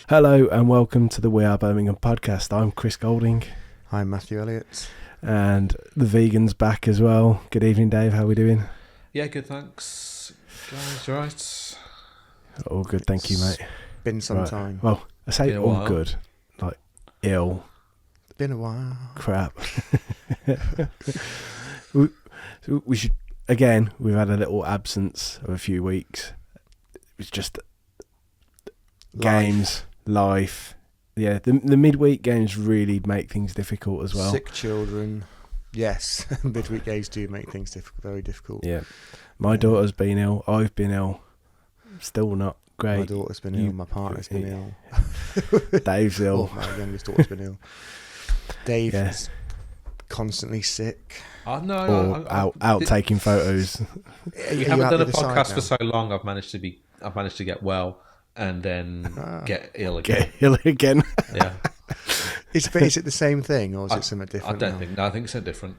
Hello and welcome to the We Are Birmingham podcast. I'm Chris Golding. I'm Matthew Elliott. And the vegan's back as well. Good evening, Dave. How are we doing? Yeah, good, thanks. Guys, you right? All good, thank you, mate. Been some time. Well, I say Been a all while. good. Like, ill. Been a while. Crap. we should, again, we've had a little absence of a few weeks. It's just games, life. Yeah, the midweek games really make things difficult as well. Sick children. Yes, midweek games do make things very difficult. Yeah. My daughter's been ill. I've been ill. Still not great. My daughter's been ill. My partner's been ill. Dave's ill. Oh, my youngest daughter's been ill. Dave is constantly sick. Or out taking photos. We haven't done a podcast for so long. I've managed to get well and then get ill again. Get ill again. Yeah. Is it the same thing or is it something different? I think it's so different.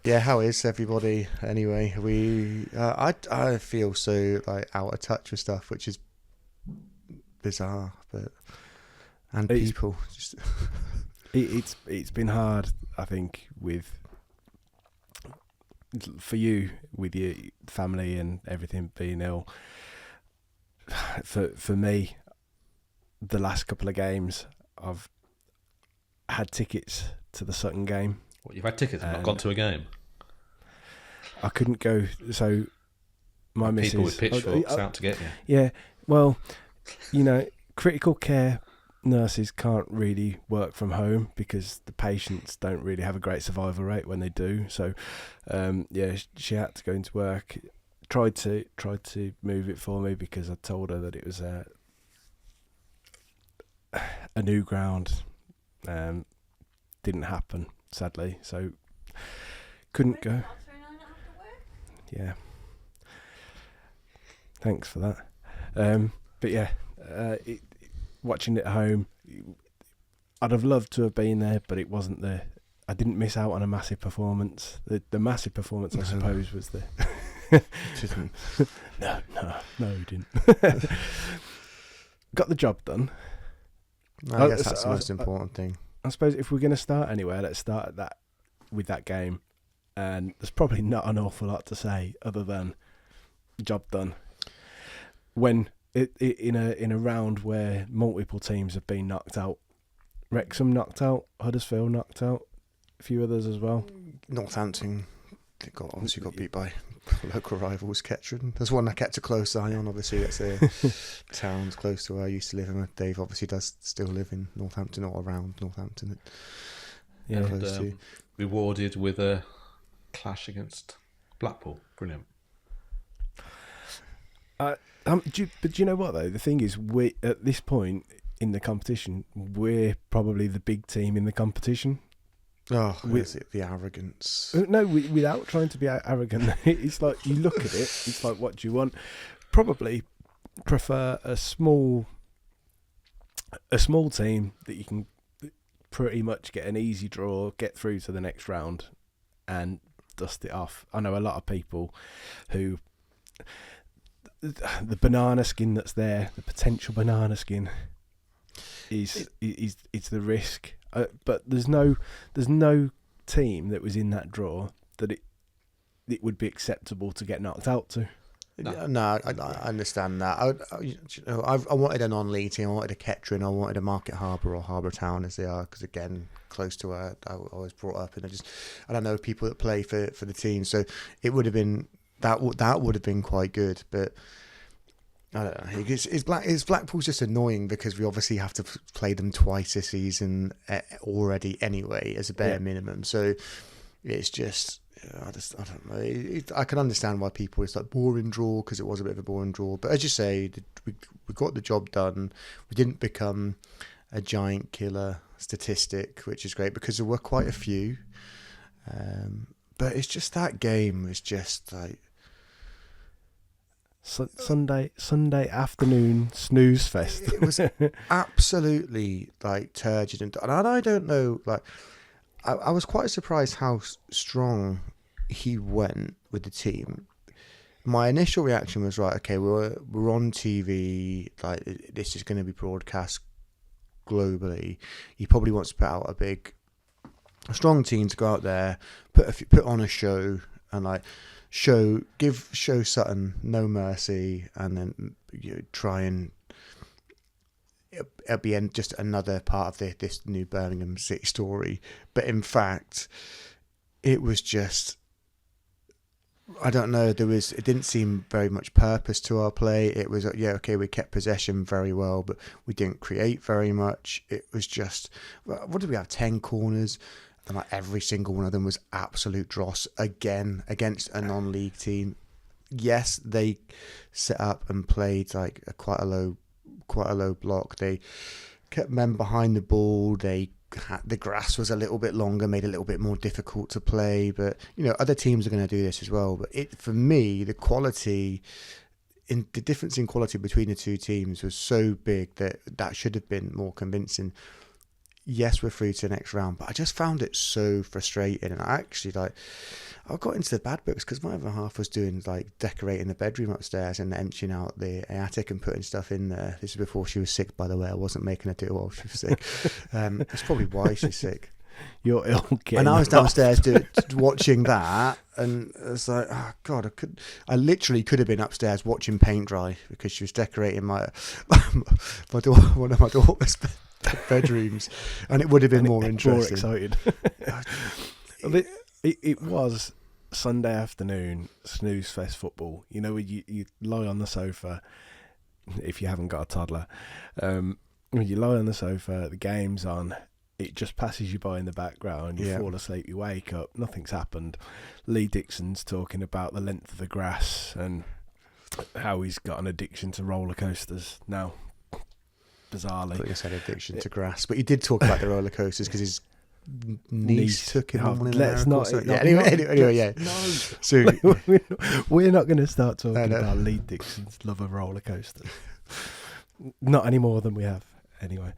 Yeah, how is everybody anyway? I feel so like out of touch with stuff, which is bizarre, people just it's been hard, I think, for you with your family and everything being ill. For me, the last couple of games, I've had tickets to the Sutton game. What, you've had tickets and not gone to a game? I couldn't go, so my missus... People with pitchforks out to get you. Yeah, well, critical care nurses can't really work from home because the patients don't really have a great survival rate when they do. So, she had to go into work. Tried to move it for me because I told her that it was a new ground. Didn't happen, sadly. So couldn't go. Yeah. Thanks for that. But yeah, watching it at home, I'd have loved to have been there, but it wasn't there. I didn't miss out on a massive performance. The massive performance, I suppose, was the... No, you didn't. Got the job done. I guess that's the most important thing. I suppose if we're going to start anywhere, let's start with that game. And there's probably not an awful lot to say other than job done. When in a round where multiple teams have been knocked out, Wrexham knocked out, Huddersfield knocked out, a few others as well. Northampton obviously got beat by local rivals, Kettering. There's one I kept a close eye on, obviously. That's a town's close to where I used to live, and Dave obviously does still live in Northampton or around Northampton. Yeah, and, rewarded with a clash against Blackpool. Brilliant. Do you know what though? The thing is, we at this point in the competition, we're probably the big team in the competition. Oh, is it the arrogance? No, without trying to be arrogant, it's like you look at it. It's like, what do you want? Probably prefer a small team that you can pretty much get an easy draw, get through to the next round, and dust it off. I know a lot of people who the banana skin that's there, the potential banana skin, is the risk. But there's no team that was in that draw that it would be acceptable to get knocked out to. No, I understand that. I wanted a non-league team. I wanted a Kettering. I wanted a Market Harbour or Harbour Town, as they are, because again, close to where I was brought up, and I don't know people that play for the team, so it would have been that would have been quite good, but. I don't know. Is Blackpool's just annoying because we obviously have to play them twice this season already anyway as a bare minimum. So it's just I don't know. I can understand why people it's like boring draw because it was a bit of a boring draw. But as you say, we got the job done. We didn't become a giant killer statistic, which is great because there were quite a few. But it's just that game was just like. Sunday afternoon snooze fest. It was absolutely like turgid, and I don't know. Like, I was quite surprised how strong he went with the team. My initial reaction was right. Okay, we're on TV. Like, this is going to be broadcast globally, he probably wants to put out a strong team to go out there, put on a show, and like show Sutton no mercy, and then try and it'll be just another part of this new Birmingham City story. But in fact, it was just, I don't know, it didn't seem very much purpose to our play. It was, we kept possession very well, but we didn't create very much. It was just, what did we have, 10 corners? And like every single one of them was absolute dross again against a non-league team. Yes, they set up and played like quite a low block. They kept men behind the ball. The grass was a little bit longer, made it a little bit more difficult to play. But other teams are going to do this as well. But for me, the difference in quality between the two teams was so big that should have been more convincing. Yes, we're through to the next round, but I just found it so frustrating. And I got into the bad books because my other half was doing like decorating the bedroom upstairs and emptying out the attic and putting stuff in there. This is before she was sick, by the way. I wasn't making her do it while she was sick. That's probably why she's sick. You're ill. And I was downstairs watching that, and it's like, oh God, I literally could have been upstairs watching paint dry because she was decorating one of my daughter's bedrooms, and it would have been more interesting. More excited. It was Sunday afternoon snooze fest football. You lie on the sofa if you haven't got a toddler. You lie on the sofa, the game's on, it just passes you by in the background, you fall asleep, you wake up, nothing's happened. Lee Dixon's talking about the length of the grass and how he's got an addiction to roller coasters now. Bizarrely. I thought you said addiction to grass, but you did talk about the roller coasters because his niece took him on one in America. Anyway, yeah. No. So we're not going to start talking about Lee Dixon's love of roller coasters. Not any more than we have, anyway.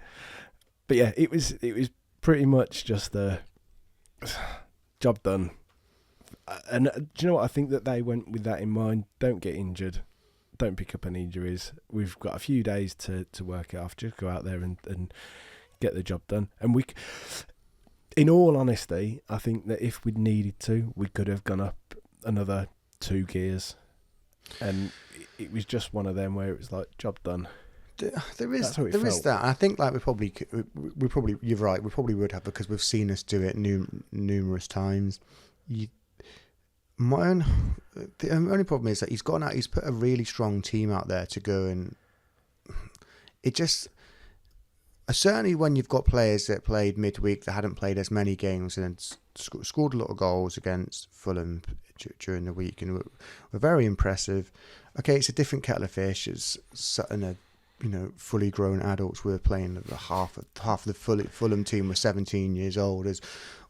But yeah, it was pretty much just the job done. And do you know what? I think that they went with that in mind. Don't get injured. Don't pick up any injuries. We've got a few days to work it off. Just go out there and get the job done. And in all honesty, I think that if we'd needed to, we could have gone up another 2 gears. And it was just one of them where it was like, job done. There is that. I think like we probably you're right. We probably would have, because we've seen us do it numerous times. The only problem is that he's put a really strong team out there to go, and it just certainly when you've got players that played midweek that hadn't played as many games and scored a lot of goals against Fulham during the week, and were very impressive. Okay, it's a different kettle of fish. It's Sutton, fully grown adults. We're playing half of the Fulham team was 17 years old, as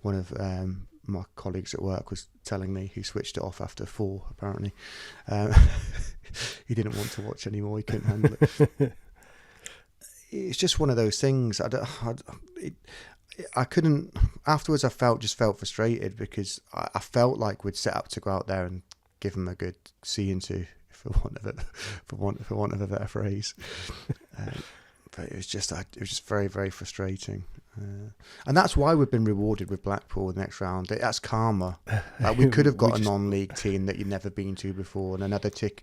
one of my colleagues at work was telling me, who switched it off after 4 apparently. He didn't want to watch anymore, he couldn't handle it. It's just one of those things. I couldn't, afterwards I felt frustrated, because I felt like we'd set up to go out there and give them a good seeing to, for want of a better phrase. But it was just very, very frustrating. And that's why we've been rewarded with Blackpool the next round. That's karma. Like, we could have got a non-league team that you'd never been to before, and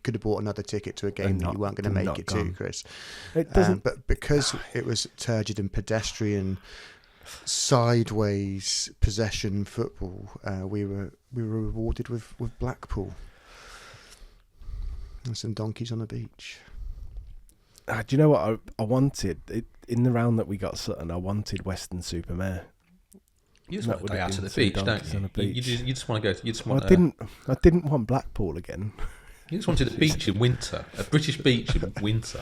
could have bought another ticket to a game that you weren't going to make it to, Chris. It doesn't. But because it was turgid and pedestrian, sideways possession football, we were rewarded with Blackpool and some donkeys on the beach. Do you know what I wanted? In the round that we got Sutton, I wanted Western-super-Mare. You just want to go out to the beach, don't you? You just want to go. I didn't want Blackpool again. You just wanted a beach in winter, a British beach in winter.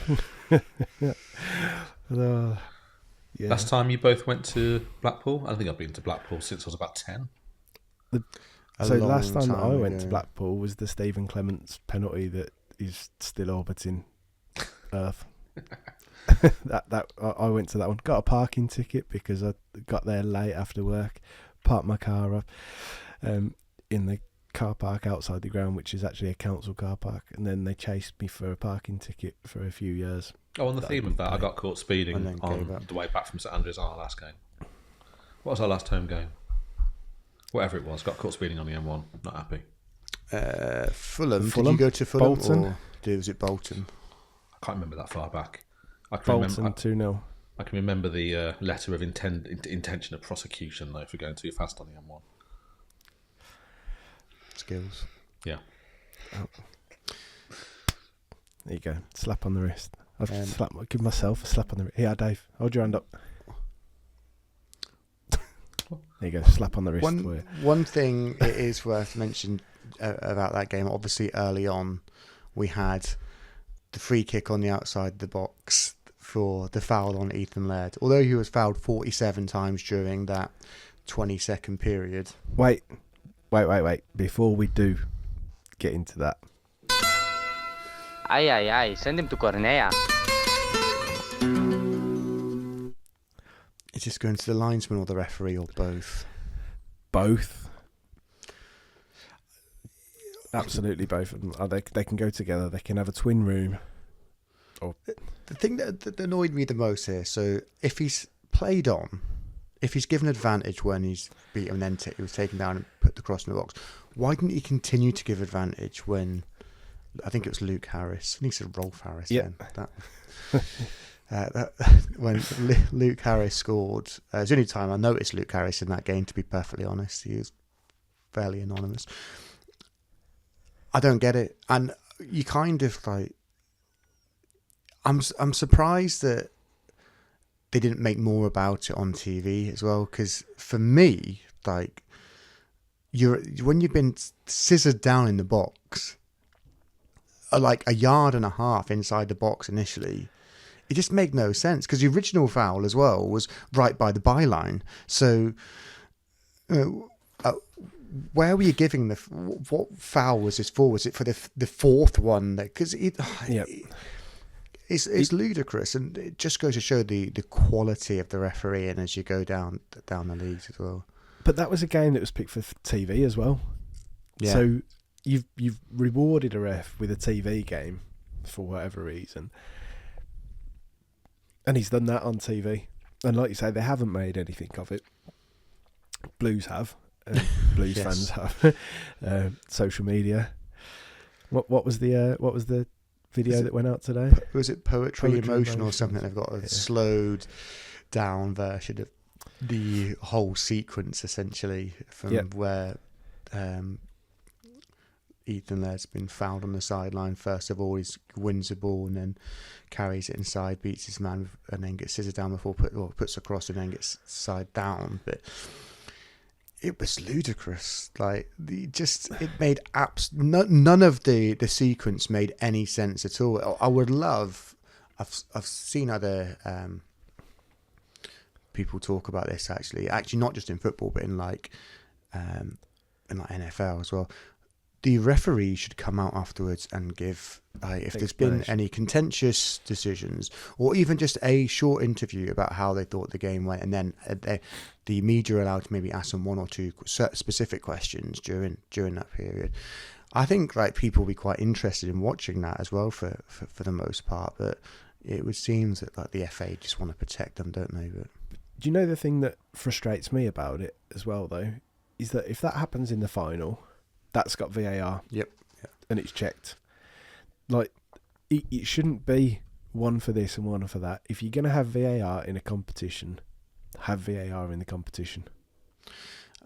Yeah. Last time you both went to Blackpool? I don't think I've been to Blackpool since I was about 10. Last time that I went to Blackpool was the Stephen Clements penalty that is still orbiting Earth. I went to that one. Got a parking ticket because I got there late after work. Parked my car up in the car park outside the ground, which is actually a council car park, and then they chased me for a parking ticket for a few years. On the theme of that, I got caught speeding on the way back from St Andrews on our last game. What was our last home game? Whatever it was, got caught speeding on the M1. Not happy. Fulham. Did you go to Fulham? Bolton? Or was it Bolton? I can't remember that far back. Bolton 2-0. I can remember the letter of intention of prosecution, though, for going too fast on the M1. Skills. Yeah. Oh. There you go. Slap on the wrist. Give myself a slap on the wrist. Here, Dave. Hold your hand up. There you go. Slap on the wrist for you. One thing it is worth mentioning about that game, obviously early on, we had the free kick on the outside of the box for the foul on Ethan Laird. Although he was fouled 47 times during that 20-second period. Wait. Before we do get into that. Aye. Send him to Cornella. Is this going to the linesman or the referee or both? Both. Absolutely both of them. They can go together. They can have a twin room. Or the thing that annoyed me the most here, so if he's played on, if he's given advantage when he's beaten and then he was taken down and put the cross in the box, why didn't he continue to give advantage when, I think it was Luke Harris. I think he said Rolf Harris then. When Luke Harris scored, it was the only time I noticed Luke Harris in that game, to be perfectly honest. He was fairly anonymous. I don't get it. And you kind of like, I'm surprised that they didn't make more about it on TV as well, because for me, like, when you've been scissored down in the box, like a yard and a half inside the box initially, it just made no sense, because the original foul as well was right by the byline. So where were you giving what foul was this for? Was it for the fourth one? Because it's ludicrous, and it just goes to show the quality of the refereeing as you go down the leagues as well. But that was a game that was picked for TV as well. Yeah. So you've rewarded a ref with a TV game for whatever reason, and he's done that on TV. And like you say, they haven't made anything of it. Blues have. Blues yes. Fans have. Social media. What was the video that went out today? Was it Poetry Emotion or something? They've got a slowed down version of the whole sequence, essentially, from where Ethan Laird's been fouled on the sideline. First of all, he wins the ball and then carries it inside, beats his man, and then gets scissored down before puts across and then gets side down. But it was ludicrous. Like, it made none of the sequence made any sense at all. I would love. I've seen other people talk about this actually not just in football, but in like NFL as well. The referee should come out afterwards and give, if there's been any contentious decisions, or even just a short interview about how they thought the game went, and then the media are allowed to maybe ask them one or two specific questions during that period. I think like people will be quite interested in watching that as well for the most part, but it would seem that like the FA just want to protect them, don't they? But do you know the thing that frustrates me about it as well, though, is that if that happens in the final, that's got VAR. Yep. And it's checked. Like, it shouldn't be one for this and one for that. If you're going to have VAR in a competition, have VAR in the competition.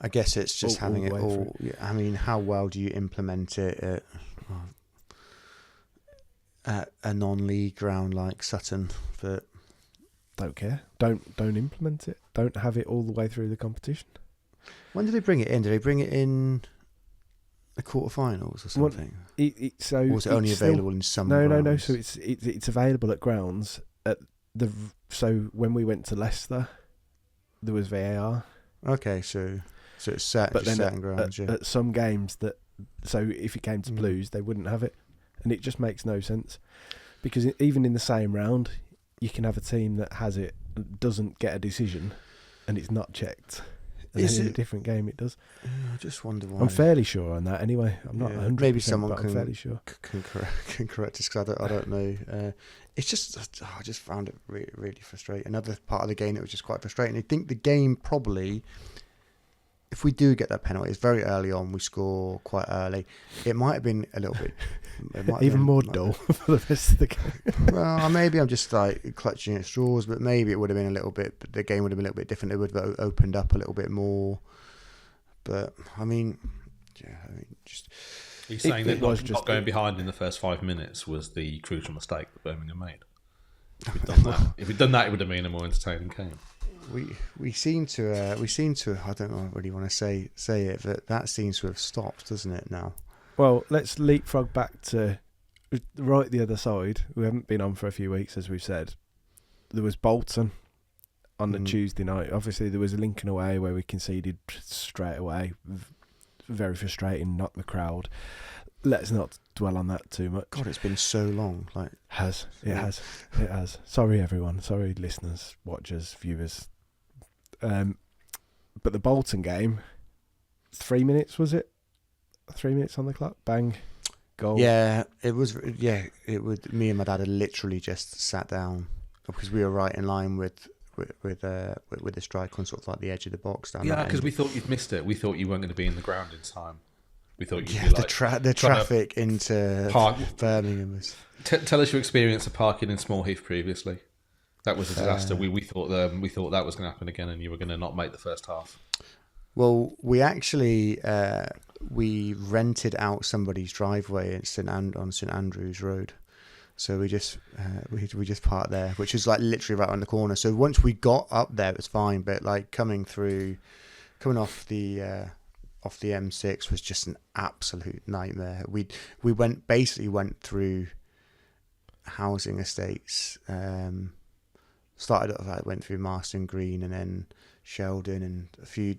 I guess it's just having it all. I mean, how well do you implement it at a non-league ground like Sutton? But don't care. Don't implement it. Don't have it all the way through the competition. When did they bring it in? Did they bring it in the quarterfinals or something? Or was it only available in some grounds? No. So it's available at grounds so when we went to Leicester, there was VAR. Okay, so it's certain grounds. At some games so if it came to Blues, they wouldn't have it, and it just makes no sense, because even in the same round, you can have a team that has it, doesn't get a decision, and it's not checked. And then in a different game, it does. I just wonder why. I'm fairly sure on that. Anyway, I'm not 100%. Maybe someone I'm fairly sure. can correct us because I don't know. It's just I just found it really, really frustrating. Another part of the game that was just quite frustrating. I think the game probably, if we do get that penalty, it's very early on. We score quite early. It might have been a little bit even more dull for the rest of the game. Well, maybe I'm just like clutching at straws, but maybe it would have been a little bit. But the game would have been a little bit different. It would have opened up a little bit more. But I mean, just. Are you saying that not going behind in the first 5 minutes was the crucial mistake that Birmingham made? If we'd done that, it would have been a more entertaining game. We seem to I don't know, really want to say it, but that seems to have stopped, doesn't it now? Well, let's leapfrog back to right the other side. We haven't been on for a few weeks, as we've said. There was Bolton on the Tuesday night. Obviously, there was a Lincoln away where we conceded straight away. Very frustrating, not the crowd. Let's not dwell on that too much. God, it's been so long. It has. Sorry, everyone. Sorry, listeners, watchers, viewers. But the Bolton game, 3 minutes, was it? 3 minutes on the clock. Bang. Goal. Yeah, it was. Yeah, it would. Me and my dad had literally just sat down because we were right in line with the strike on sort of like the edge of the box. Yeah, because we thought you'd missed it. We thought you weren't going to be in the ground in time. We thought you'd be like the traffic into Birmingham was. Tell us your experience of parking in Small Heath previously. That was a disaster. We thought that was going to happen again, and you were going to not make the first half. Well, we actually we rented out somebody's driveway on St Andrews Road. So we just parked there, which is like literally right on the corner. So once we got up there, it was fine. But like coming off the M6 was just an absolute nightmare. We went through housing estates. Started off, went through Marston Green and then Sheldon and a few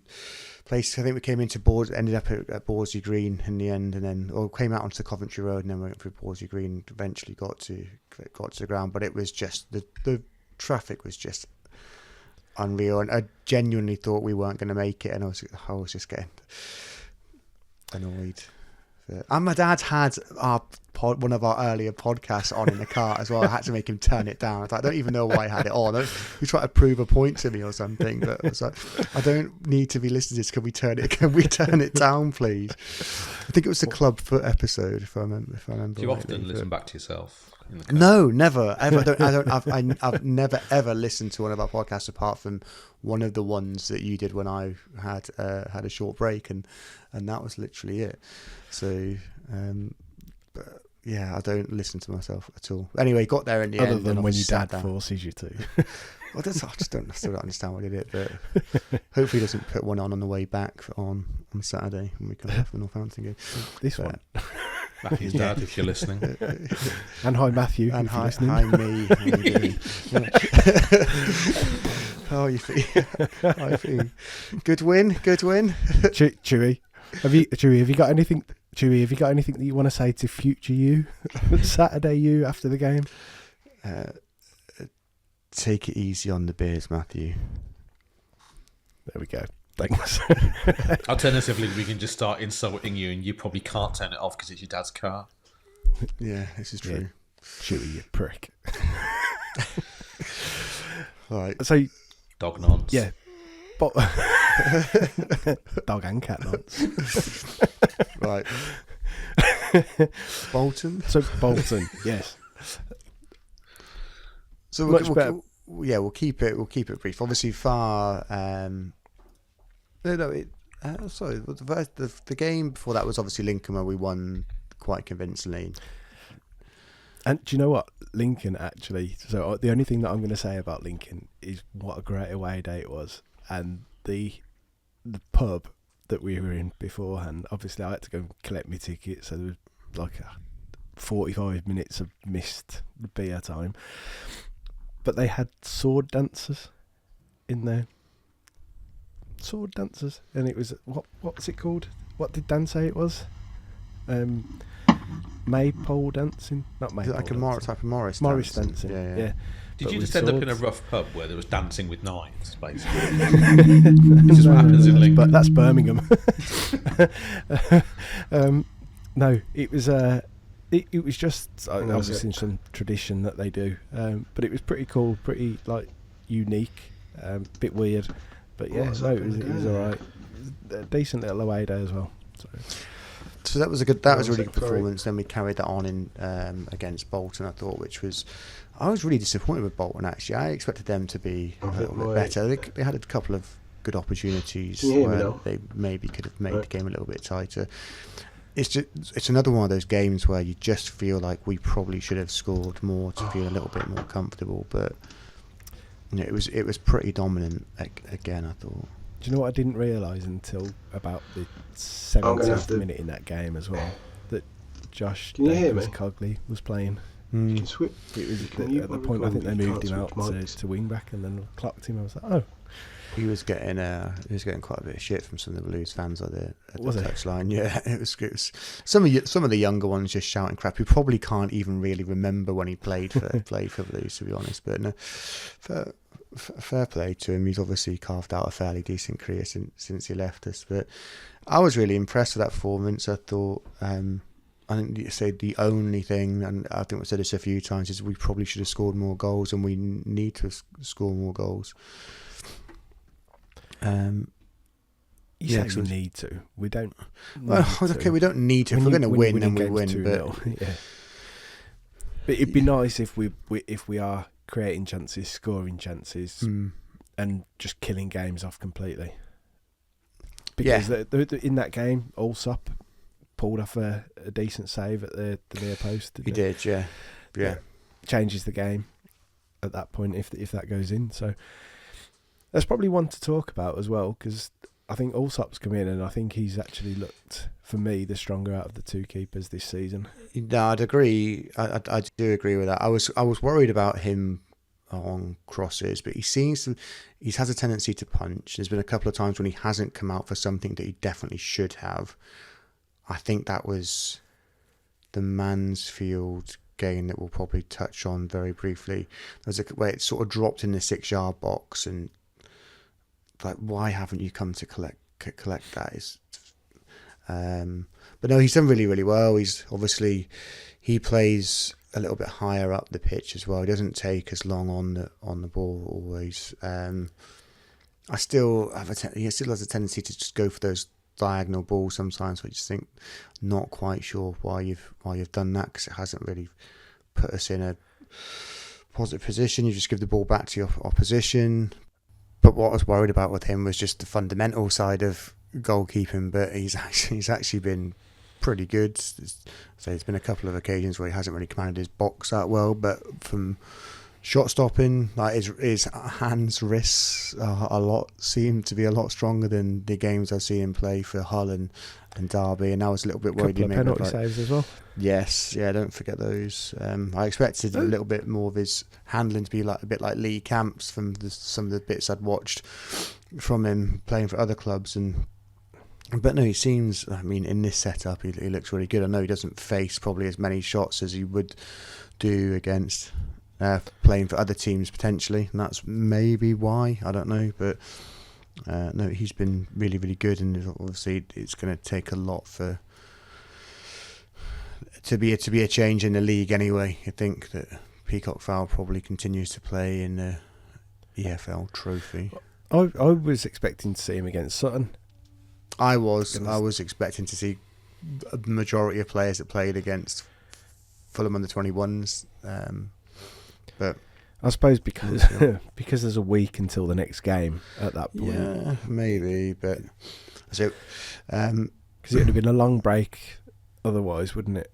places. I think we came into ended up at Borsley Green in the end, and then came out onto Coventry Road and then went through Borsley Green. Eventually got to the ground, but it was just the traffic was just unreal, and I genuinely thought we weren't going to make it, and I was just getting annoyed. And my dad had one of our earlier podcasts on in the car as well. I had to make him turn it down. I don't even know why I had it on. He tried to prove a point to me or something, but I was like, I don't need to be listening to this. Can we turn it down, please? I think it was the Club Foot episode, if I remember. Do you often listen back to yourself? No, never. Ever. I've never ever listened to one of our podcasts apart from one of the ones that you did when I had a short break, and that was literally it. So, but yeah, I don't listen to myself at all. Anyway, got there in the end. Other than when your dad forces you to. Well, I still don't understand why he did it, but hopefully he doesn't put one on the way back on Saturday when we come back from the Northampton game. This one. Matthew's dad, if you're listening. And hi, Matthew. And hi me. How are you feeling? Good win. Chewy, have you got anything? Chewy, have you got anything that you want to say to future you, Saturday you after the game? Take it easy on the beers, Matthew. There we go. Thanks. Alternatively, we can just start insulting you, and you probably can't turn it off because it's your dad's car. Yeah, this is true. Yeah. Chewy, you prick. Right. So, dog nonce. Yeah. Dog and cat nonce. Right. Bolton. So Bolton, yes. So we'll keep it brief. Obviously, the game before that was obviously Lincoln, where we won quite convincingly. And do you know what? Lincoln, actually, so the only thing that I'm going to say about Lincoln is what a great away day it was. And the pub that we were in beforehand, obviously I had to go and collect my ticket, so there was like 45 minutes of missed beer time. But they had sword dancers in there. Sword dancers. And it was, what was it called? What did Dan say it was? maypole dancing, not maypole. Like a type of Morris dancing. Yeah. Did But you with just end up in a swords. rough pub where there was dancing with knives, basically? This is what happens in Lincoln. But that's Birmingham. No, it was it was just obviously some tradition that they do, but it was pretty cool, pretty like unique, bit weird, but yeah, it was alright. A decent little away day as well. So that was a really good performance. Then we carried that on in against Bolton, I thought, I was really disappointed with Bolton, actually. I expected them to be a little bit better. They had a couple of good opportunities where they maybe could have made the game a little bit tighter. It's another one of those games where you just feel like we probably should have scored more to feel a little bit more comfortable, but it was pretty dominant again, I thought. Do you know what I didn't realise until about the 70th minute in that game as well? That Josh Cogley was playing. It was at the point I think they moved him out to wing back and then clocked him. I was like, oh. He was getting quite a bit of shit from some of the Blues fans at the touchline. Yeah, it was some of the younger ones just shouting crap. Who probably can't even really remember when he played for Blues, to be honest. But no, fair play to him. He's obviously carved out a fairly decent career since he left us. But I was really impressed with that performance. I thought. I think you said the only thing, and I think we've said this a few times, is we probably should have scored more goals, and we need to score more goals. You say we need to. We don't. Well, okay, we don't need to. If we're going to win, then we win. But but it'd be nice if we are creating chances, scoring chances, and just killing games off completely. Because in that game, Allsop pulled off a decent save at the near post. He did, yeah. Changes the game at that point if that goes in. So that's probably one to talk about as well, because I think Allsop's come in and I think he's actually looked, for me, the stronger out of the two keepers this season. No, I'd agree. I do agree with that. I was worried about him on crosses, but he has a tendency to punch. There's been a couple of times when he hasn't come out for something that he definitely should have. I think that was the Mansfield game that we'll probably touch on very briefly. There's where it sort of dropped in the 6-yard box, and like, why haven't you come to collect that? But no, he's done really, really well. He plays a little bit higher up the pitch as well. He doesn't take as long on the ball always. He still has a tendency to just go for those diagonal balls sometimes, so I just think not quite sure why you've done that, because it hasn't really put us in a positive position. You just give the ball back to your opposition. But what I was worried about with him was just the fundamental side of goalkeeping. But he's actually been pretty good. So there's been a couple of occasions where he hasn't really commanded his box that well, but from shot stopping, like his hands, wrists seem to be a lot stronger than the games I've seen him play for Hull and Derby, and I was a little bit worried. Couple of penalty saves as well. Yes, yeah, don't forget those. I expected a little bit more of his handling to be like a bit like Lee Camps from some of the bits I'd watched from him playing for other clubs, but no, he seems. I mean, in this setup, he looks really good. I know he doesn't face probably as many shots as he would do against. Playing for other teams potentially, and that's maybe why, I don't know, but no, he's been really, really good, and obviously it's going to take a lot to be a change in the league anyway. I think that Peacock Fowl probably continues to play in the EFL Trophy. I was expecting to see him against Sutton. I was expecting to see a majority of players that played against Fulham U21s. But I suppose because there's a week until the next game at that point. Yeah, maybe. But so because it would have been a long break otherwise, wouldn't it?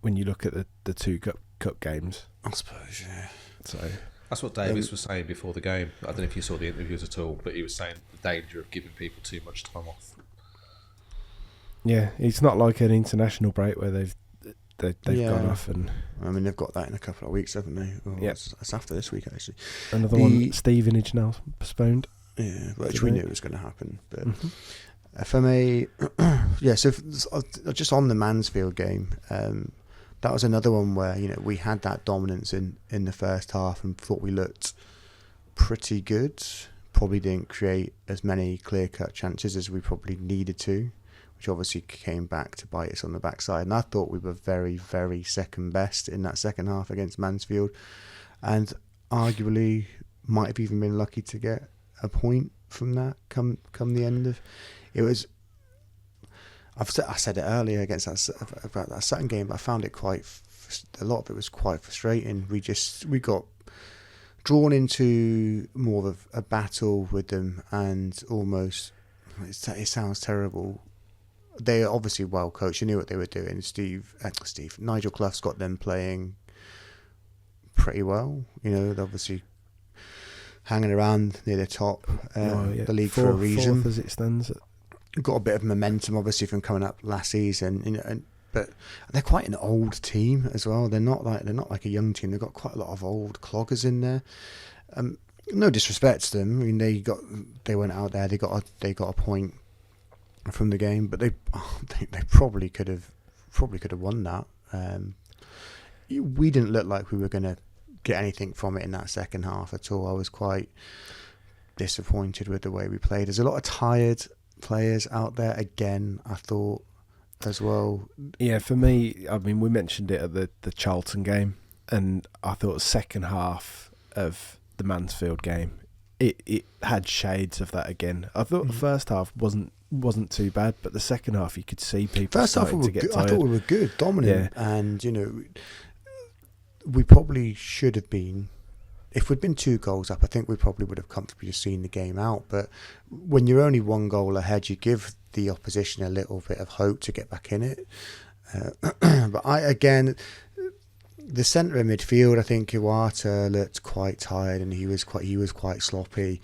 When you look at the two cup games, I suppose. Yeah. So that's what Davis was saying before the game. I don't know if you saw the interviews at all, but he was saying the danger of giving people too much time off. Yeah, it's not like an international break where they've gone off, and I mean they've got that in a couple of weeks, haven't they? Well, yeah, it's after this week actually. Another one, Stevenage now postponed. Yeah, which we knew was going to happen. But from so just on the Mansfield game, that was another one where, you know, we had that dominance in the first half and thought we looked pretty good. Probably didn't create as many clear-cut chances as we probably needed to, which obviously came back to bite us on the backside. And I thought we were very, very second best in that second half against Mansfield, and arguably might have even been lucky to get a point from that come the end of it. Was I said it earlier about that Sutton game, but I found it a lot of it was quite frustrating. We got drawn into more of a battle with them, and almost, it sounds terrible, they are obviously well coached, they knew what they were doing. Nigel Clough's got them playing pretty well, they're obviously hanging around near the top the league for a reason. Fourth as it stands. Got a bit of momentum obviously from coming up last season, but they're quite an old team as well. They're not like a young team. They've got quite a lot of old cloggers in there. No disrespect to them. I mean, they went out there. They got a point from the game, but they probably could have won that. We didn't look like we were going to get anything from it in that second half at all. I was quite disappointed with the way we played. There's a lot of tired players out there again, I thought, as well. Yeah, for me, I mean, we mentioned it at the Charlton game, and I thought the second half of the Mansfield game, it had shades of that again. I thought the first half wasn't too bad, but the second half you could see people first half starting to get tired. I thought we were good, dominant, and we probably should have been. If we'd been 2 goals up, I think we probably would have comfortably just seen the game out. But when you're only 1 goal ahead, you give the opposition a little bit of hope to get back in it. But the centre of midfield, I think Iwata looked quite tired and he was quite sloppy.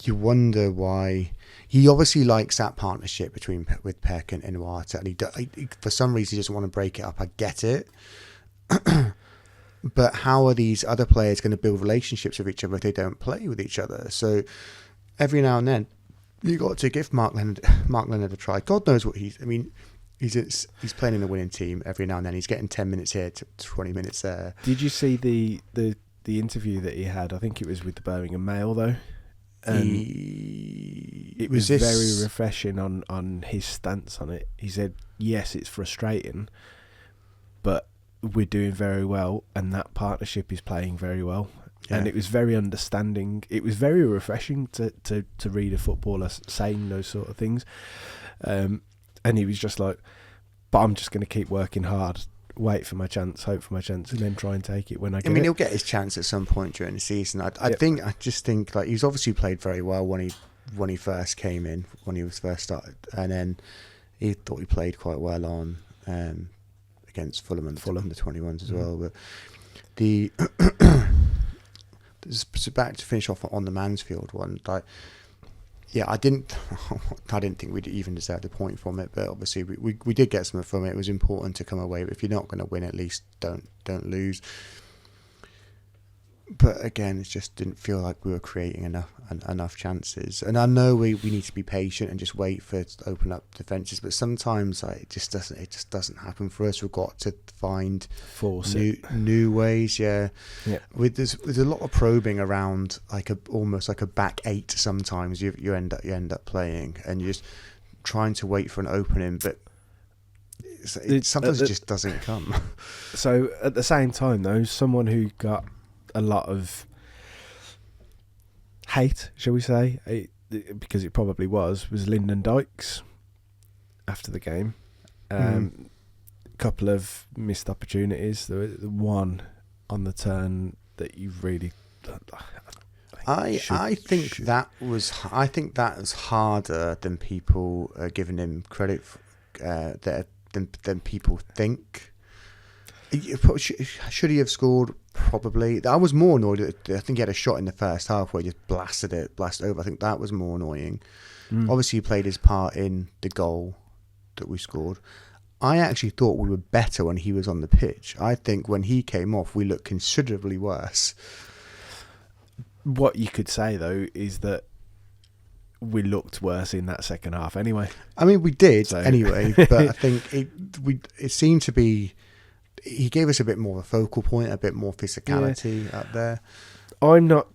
You wonder why. He obviously likes that partnership with Peck and Iwata, and he for some reason he doesn't want to break it up. I get it. But how are these other players going to build relationships with each other if they don't play with each other? So every now and then you got to give Mark Leonard a try. God knows what he's playing in a winning team. Every now and then he's getting 10 minutes here to 20 minutes there. Did you see the interview that he had? I think it was with the Birmingham Mail though. It was very refreshing on his stance on it. He said, yes, it's frustrating, but we're doing very well and that partnership is playing very well. Yeah. And it was very understanding. It was very refreshing to read a footballer saying those sort of things. And he was just like, but I'm just going to keep working hard, wait for my chance, hope for my chance, and then try and take it when I get it. I mean, he'll get his chance at some point during the season. I just think like he's obviously played very well when he first came in, when he was first started, and then he thought he played quite well on against Fulham and the 21s as well. But just back to finish off on the Mansfield one, I didn't think we'd even deserve the point from it, but obviously we did get something from it. It was important to come away. But if you're not going to win, at least don't lose. But again, it just didn't feel like we were creating enough chances. And I know we need to be patient and just wait for it to open up defences. But sometimes it just doesn't happen for us. We've got to find new ways. Yeah. There's a lot of probing around almost like a back 8. Sometimes you end up playing and you're just trying to wait for an opening, but sometimes it just doesn't come. So at the same time, though, someone who got a lot of hate, shall we say, because it probably was Lyndon Dykes after the game. A couple of missed opportunities. The one on the turn that you really. I think that was harder than people are giving him credit for, than people think. Should he have scored? Probably. I was more annoyed. I think he had a shot in the first half where he just blasted over. I think that was more annoying. Obviously, he played his part in the goal that we scored. I actually thought we were better when he was on the pitch. I think when he came off, we looked considerably worse. What you could say, though, is that we looked worse in that second half anyway. I mean, we did anyway, but I think it seemed to be he gave us a bit more of a focal point, a bit more physicality up there. I'm not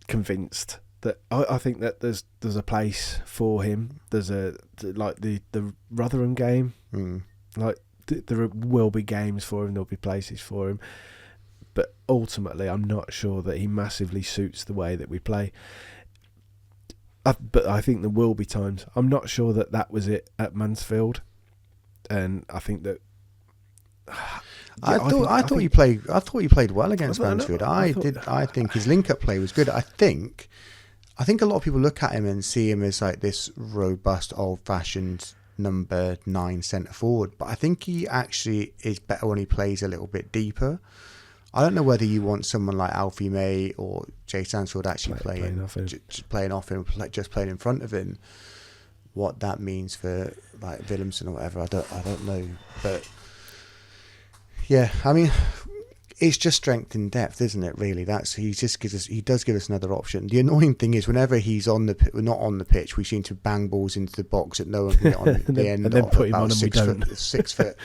convinced that I think that there's a place for him. There's like the Rotherham game, like there will be games for him. There'll be places for him, but ultimately, I'm not sure that he massively suits the way that we play. But I think there will be times. I'm not sure that was it at Mansfield, and I think that. I thought he played well against Mansfield. I think his link-up play was good. I think a lot of people look at him and see him as like this robust, old-fashioned number 9 centre forward. But I think he actually is better when he plays a little bit deeper. I don't know whether you want someone like Alfie May or Jay Stansfield actually playing off him, just playing in front of him. What that means for like Willemsen or whatever, I don't know. But yeah, I mean, it's just strength in depth, isn't it? Really, he does give us another option. The annoying thing is, whenever he's not on the pitch, we seem to bang balls into the box that no one can get on the end and then of, put him about on, and 6 foot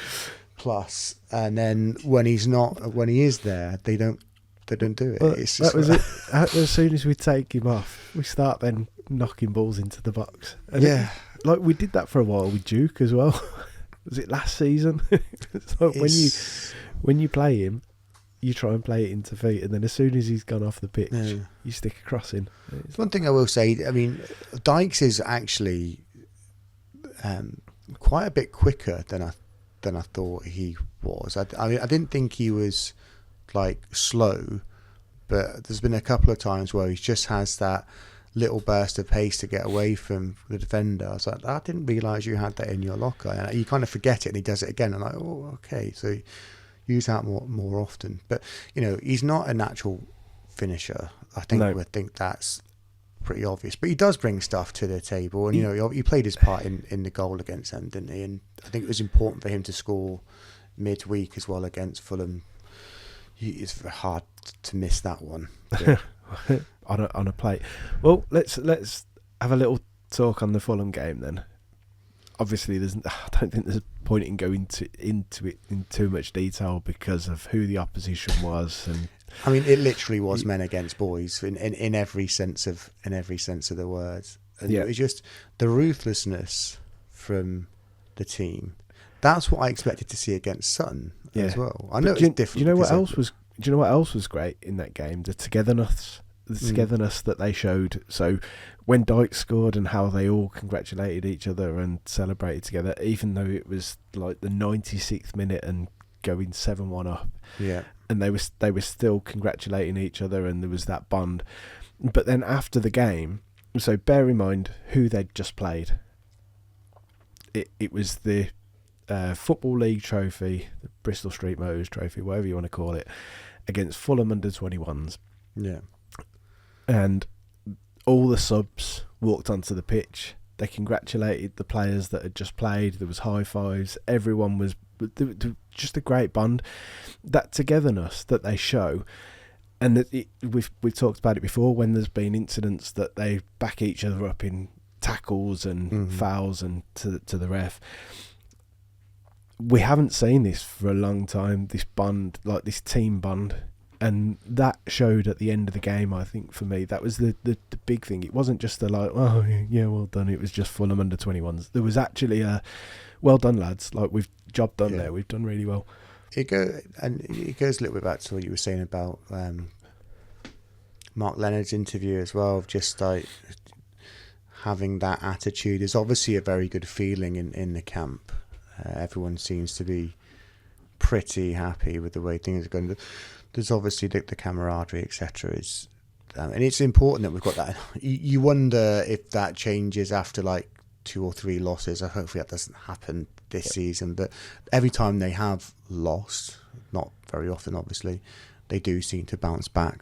plus. And then when he is there, they don't do it. Well, it's just, that was it. As soon as we take him off, we start then knocking balls into the box. And like we did that for a while with Duke as well. Was it last season? It's like when you play him, you try and play it into feet, and then as soon as he's gone off the pitch, you stick a cross in. One thing I will say, I mean, Dykes is actually quite a bit quicker than I thought he was. I mean, I didn't think he was like slow, but there's been a couple of times where he just has that little burst of pace to get away from the defender. I was like, I didn't realise you had that in your locker. And you kind of forget it, and he does it again. I'm like, oh, okay, so use that more often. But he's not a natural finisher. I think that's pretty obvious. But he does bring stuff to the table, and he played his part in the goal against them, didn't he? And I think it was important for him to score midweek as well against Fulham. It's very hard to miss that one. on a plate. Well, let's have a little talk on the Fulham game then. Obviously, I don't think there's a point in going into it in too much detail because of who the opposition was, and I mean, it literally was men against boys in every sense of the words. And it was just the ruthlessness from the team. That's what I expected to see against Sutton as well. I know it's different. Do you know what else was great in that game? The togetherness that they showed. So when Dykes scored and how they all congratulated each other and celebrated together, even though it was like the 96th minute and going 7-1 up. Yeah. And they were still congratulating each other, and there was that bond. But then after the game, so bear in mind who they'd just played. It was the Football League trophy, the Bristol Street Motors trophy, whatever you want to call it, against Fulham U21s. Yeah. And all the subs walked onto the pitch. They congratulated the players that had just played. There was high fives. Everyone was just a great bond. That togetherness that they show, and we've talked about it before. When there's been incidents that they back each other up in tackles and fouls and to the ref. We haven't seen this for a long time. This bond, like this team bond. And that showed at the end of the game, I think, for me. That was the big thing. It wasn't just well done. It was just Fulham U21s. There was actually a, well done, lads. Like, we've job done there. We've done really well. It goes a little bit back to what you were saying about Mark Leonard's interview as well, of just like having that attitude. There's obviously a very good feeling in the camp. Everyone seems to be pretty happy with the way things are going. There's obviously the camaraderie, etc. And it's important that we've got that. You wonder if that changes after like 2 or 3 losses. Hopefully that doesn't happen this season. But every time they have lost, not very often obviously, they do seem to bounce back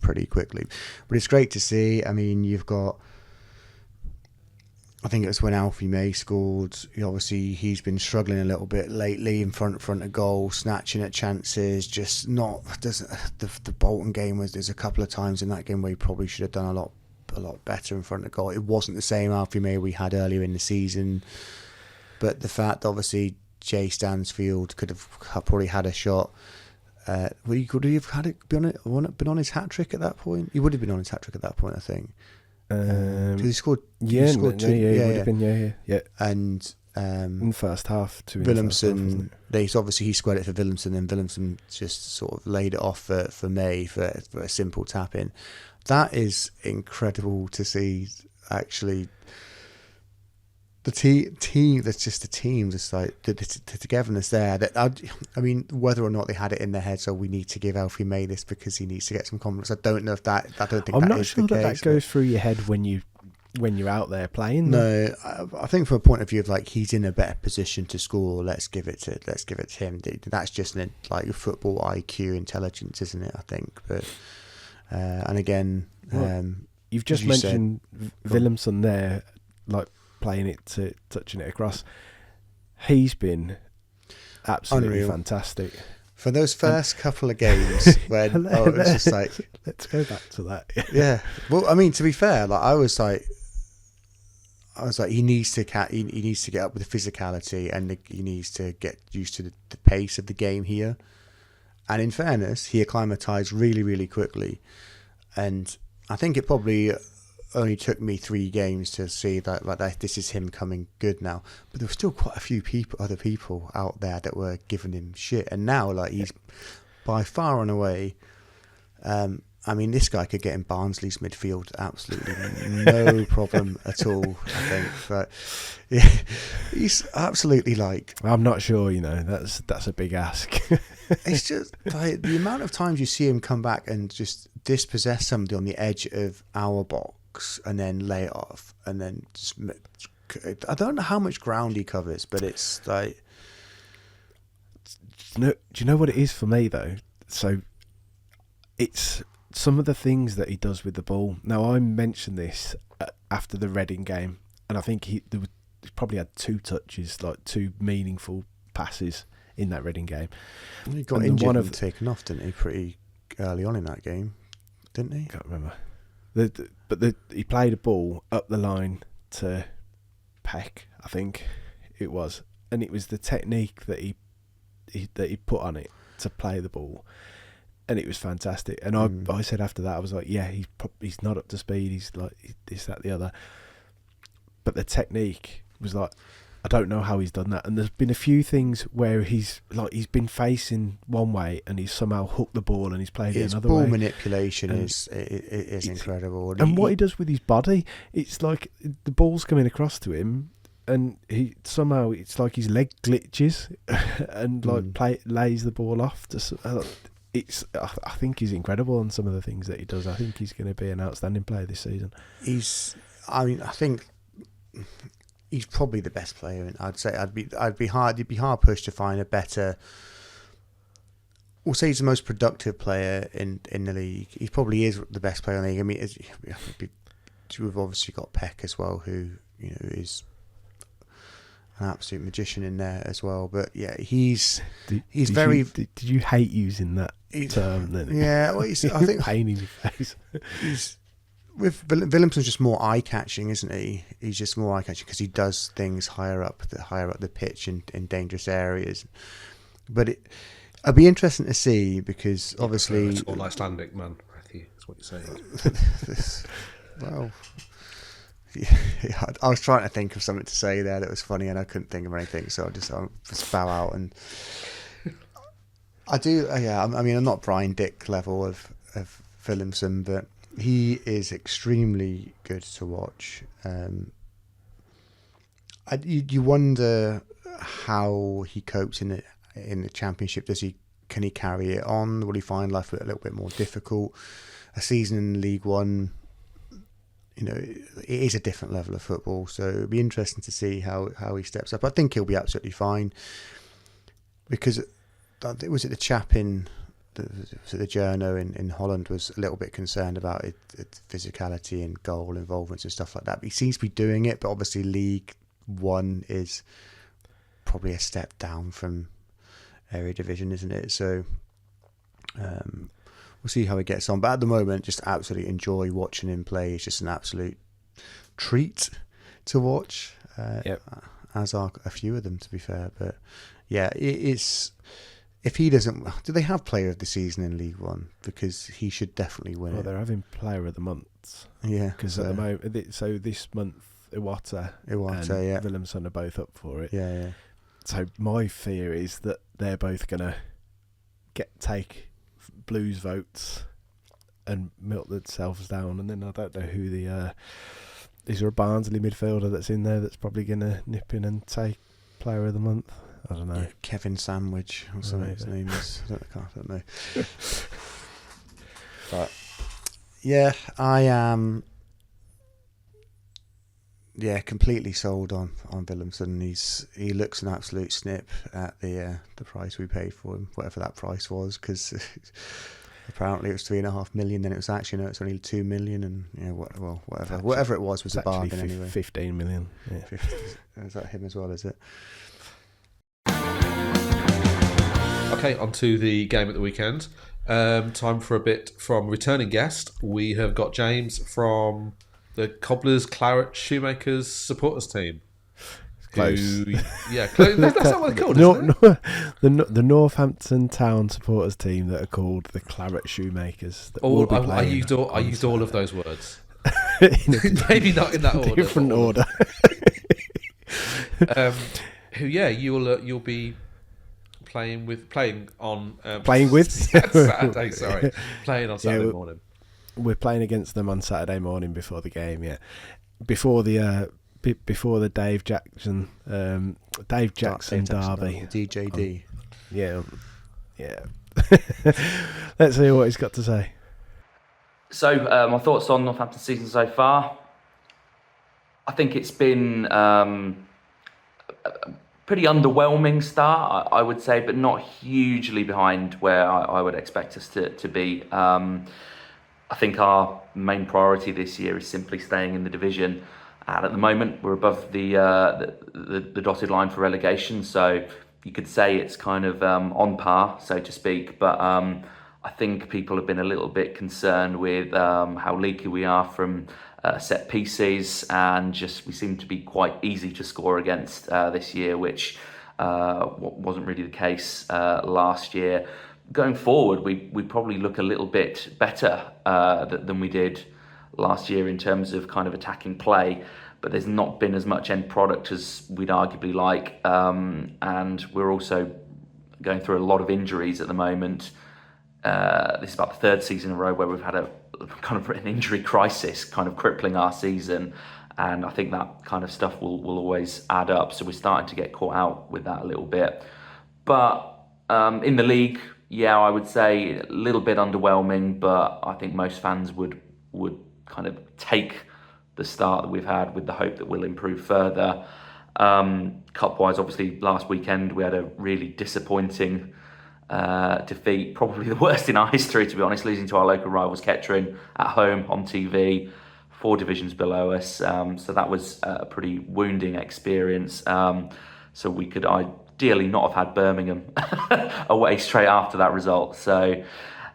pretty quickly. But it's great to see. I mean, you've got, I think it was when Alfie May scored. Obviously, he's been struggling a little bit lately in front of goal, snatching at chances. Just not. The Bolton game there's a couple of times in that game where he probably should have done a lot better in front of goal. It wasn't the same Alfie May we had earlier in the season, but the fact, obviously, Jay Stansfield could have probably had a shot. Could he have had it been on his hat trick at that point? He would have been on his hat trick at that point, I think. He scored. He would have been. Yeah. And in the first half, Williamson. He squared it for Williamson, and Williamson just sort of laid it off for May for a simple tap in. That is incredible to see. Actually, the team. That's just the team. Just like the togetherness there. I mean, whether or not they had it in their head, so we need to give Alfie May this because he needs to get some confidence. I don't know if that. I don't think I'm that not is sure the that case, goes through your head when you're out there playing. No, I think from a point of view of like he's in a better position to score. Let's give it to him. That's just like football IQ intelligence, isn't it? I think, but and again, you've just mentioned Williamson there, like playing it to touching it across. He's been absolutely fantastic for those first couple of games when it was just like, let's go back to that. Yeah, well, I mean, to be fair, like I was like, he needs to get up with the physicality, and he needs to get used to the pace of the game here. And in fairness, he acclimatised really, really quickly. And I think it probably only took me 3 games to see that this is him coming good now. But there were still quite a few other people out there that were giving him shit. And now, like, he's by far and away. I mean, this guy could get in Barnsley's midfield absolutely no problem at all, I think. But yeah, he's absolutely like... I'm not sure, that's a big ask. It's just like the amount of times you see him come back and just dispossess somebody on the edge of our box and then lay it off. And then I don't know how much ground he covers, but it's like... Do you know what it is for me, though? So it's... some of the things that he does with the ball. Now, I mentioned this after the Reading game, and I think he probably had 2 touches, like 2 meaningful passes in that Reading game. He got injured and taken off, didn't he, pretty early on in that game, didn't he? I can't remember. He played a ball up the line to Peck, I think it was, and it was the technique that he put on it to play the ball. And it was fantastic. And I said after that, I was like, yeah, he's not up to speed. He's like this, that, the other. But the technique was like, I don't know how he's done that. And there's been a few things where he's been facing one way and he's somehow hooked the ball and he's played it another way. His ball manipulation is incredible. And what he does with his body, it's like the ball's coming across to him, and it's like his leg glitches and lays the ball off to. I think he's incredible on some of the things that he does. I think he's going to be an outstanding player this season. I think he's probably the best player. And I'd say you'd be hard pushed to find a better. We'll say he's the most productive player in the league. He probably is the best player in the league. I mean, we've obviously got Peck as well, who is an absolute magician in there as well. But yeah, he's very. Did you hate using that term then? Yeah, well, I think pain in your face. Williamson's just more eye catching, isn't he? He's just more eye catching because he does things higher up the pitch in dangerous areas. But it'd be interesting to see because obviously it's all Icelandic man, Matthew. That's what you're saying. Well. Yeah, I was trying to think of something to say there that was funny and I couldn't think of anything, so I'll just bow out. And I do, I mean, I'm not Brian Dick level of Williamson, but he is extremely good to watch. You wonder how he copes in the Championship. Can he carry it on? Will he find life a little bit more difficult? A season in League One, it is a different level of football, so it'll be interesting to see how he steps up. I think he'll be absolutely fine because it was the chap in the journo in Holland was a little bit concerned about its physicality and goal involvements and stuff like that. But he seems to be doing it, but obviously League One is probably a step down from Area Division, isn't it? So we'll see how he gets on. But at the moment, just absolutely enjoy watching him play. It's just an absolute treat to watch. Yep. as are a few of them, to be fair. But yeah, it's if he doesn't, do they have Player of the Season in League One? Because he should definitely win it. They're having Player of the Month. Yeah, because at the moment, so this month Iwata and Williamson are both up for it. Yeah. So my fear is that they're both gonna take Blues votes and melt themselves down, and then I don't know who the is there a Barnsley midfielder that's in there that's probably gonna nip in and take Player of the Month. I don't know. Yeah, Kevin Sandwich or something his name is. I don't know. But yeah, I am. Yeah, completely sold on Williamson. He looks an absolute snip at the price we paid for him, whatever that price was, because apparently it was 3.5 million. Then it was actually it's only 2 million, and whatever it was a bargain anyway. 15 million. Yeah. Is that him as well? Is it? Okay, on to the game at the weekend. Time for a bit from returning guest. We have got James from the Cobblers, Claret, Shoemakers supporters team. Close. Close. That's not what they're called, isn't it? The Northampton Town supporters team that are called the Claret Shoemakers. I used all of those words. Maybe not in that order. Different order. You'll be playing on Saturday. Sorry, playing on Saturday morning. We're playing against them on Saturday morning before the game. Yeah, before the Dave Jackson derby. DJD. Yeah. Let's hear what he's got to say. So, my thoughts on Northampton's season so far. I think it's been a pretty underwhelming start, I would say, but not hugely behind where I would expect us to be. I think our main priority this year is simply staying in the division. And at the moment, we're above the dotted line for relegation. So you could say it's kind of on par, so to speak. But I think people have been a little bit concerned with how leaky we are from set pieces, and just we seem to be quite easy to score against this year, which wasn't really the case last year. Going forward, we probably look a little bit better than we did last year in terms of kind of attacking play, but there's not been as much end product as we'd arguably like, and we're also going through a lot of injuries at the moment. This is about the third season in a row where we've had a kind of an injury crisis kind of crippling our season, and I think that kind of stuff will always add up, so we're starting to get caught out with that a little bit. But in the league, I would say a little bit underwhelming, but I think most fans would kind of take the start that we've had with the hope that we'll improve further. Cup-wise, obviously, last weekend we had a really disappointing defeat, probably the worst in our history, to be honest, losing to our local rivals Kettering at home on TV, 4 divisions below us. So that was a pretty wounding experience. So we could ideally not have had Birmingham away straight after that result. So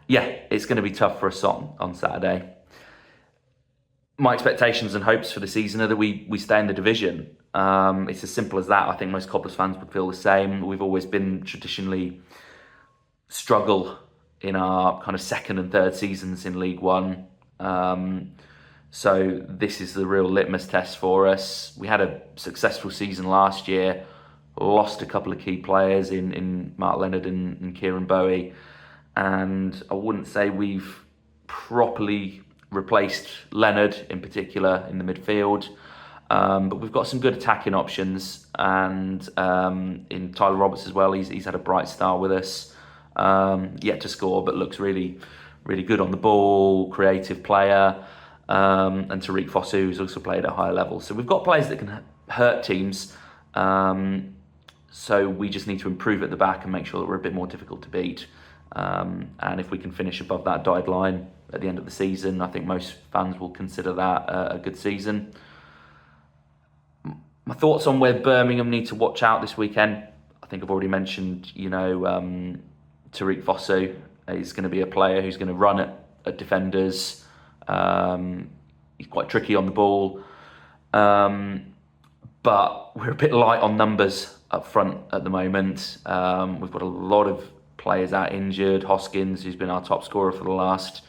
it's going to be tough for us on Saturday. My expectations and hopes for the season are that we stay in the division. It's as simple as that. I think most Cobblers fans would feel the same. We've always been traditionally struggle in our kind of second and third seasons in League One. So this is the real litmus test for us. We had a successful season last year, lost a couple of key players in Mark Leonard and Kieran Bowie, and I wouldn't say we've properly replaced Leonard in particular in the midfield, but we've got some good attacking options, and in Tyler Roberts as well. He's had a bright start with us, yet to score, but looks really, really good on the ball, creative player, and Tariq Fosu, who's also played at a higher level. So we've got players that can hurt teams, so we just need to improve at the back and make sure that we're a bit more difficult to beat. And if we can finish above that dotted line at the end of the season, I think most fans will consider that a good season. My thoughts on where Birmingham need to watch out this weekend, I think I've already mentioned, Tariq Fosu is going to be a player who's going to run at defenders. He's quite tricky on the ball. but we're a bit light on numbers up front at the moment. We've got a lot of players out injured. Hoskins, who's been our top scorer for the last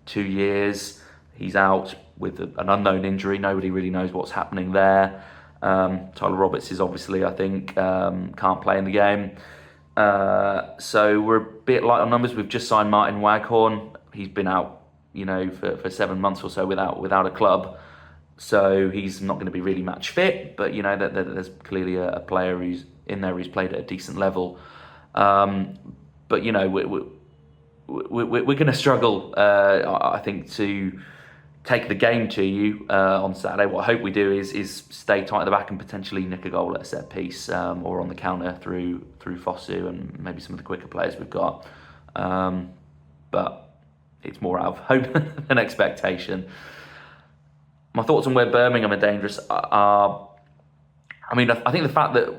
2 years, he's out with an unknown injury. Nobody really knows what's happening there. Tyler Roberts is obviously, I think, can't play in the game. So we're a bit light on numbers. We've just signed Martin Waghorn. He's been out, for 7 months or so without a club. So he's not going to be really match fit. But there's clearly a player who's in there who's played at a decent level. But we're going to struggle, I think, to take the game to you on Saturday. What I hope we do is stay tight at the back and potentially nick a goal at a set piece or on the counter through Fosu and maybe some of the quicker players we've got. But it's more out of hope than expectation. My thoughts on where Birmingham are dangerous are, I think the fact that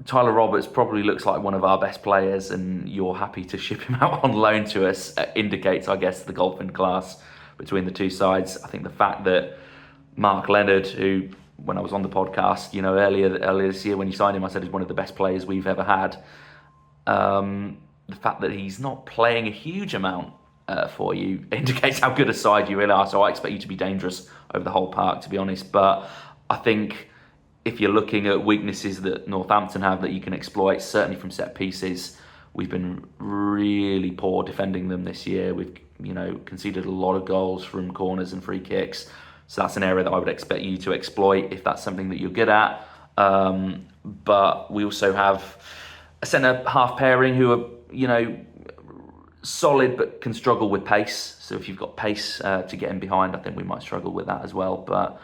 Tyler Roberts probably looks like one of our best players and you're happy to ship him out on loan to us indicates, I guess, the gulf in class between the two sides. I think the fact that Mark Leonard, who, when I was on the podcast, earlier this year when you signed him, I said he's one of the best players we've ever had. The fact that he's not playing a huge amount for you indicates how good a side you really are. So I expect you to be dangerous over the whole park, to be honest. But I think if you're looking at weaknesses that Northampton have that you can exploit, certainly from set pieces, we've been really poor defending them this year. We've conceded a lot of goals from corners and free kicks. So that's an area that I would expect you to exploit if that's something that you're good at. But we also have a centre-half pairing who are, solid but can struggle with pace. So if you've got pace to get in behind, I think we might struggle with that as well. But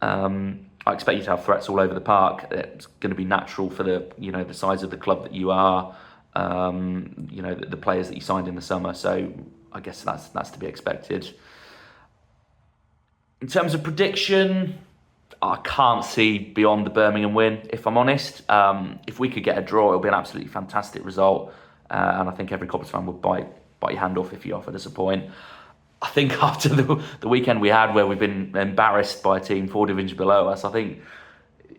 I expect you to have threats all over the park. It's going to be natural for the size of the club that you are, the players that you signed in the summer. So I guess that's to be expected. In terms of prediction, I can't see beyond the Birmingham win, if I'm honest. If we could get a draw, it would be an absolutely fantastic result. And I think every Coppers fan would bite your hand off if you offered us a point. I think after the weekend we had where we've been embarrassed by a team 4 divisions below us, I think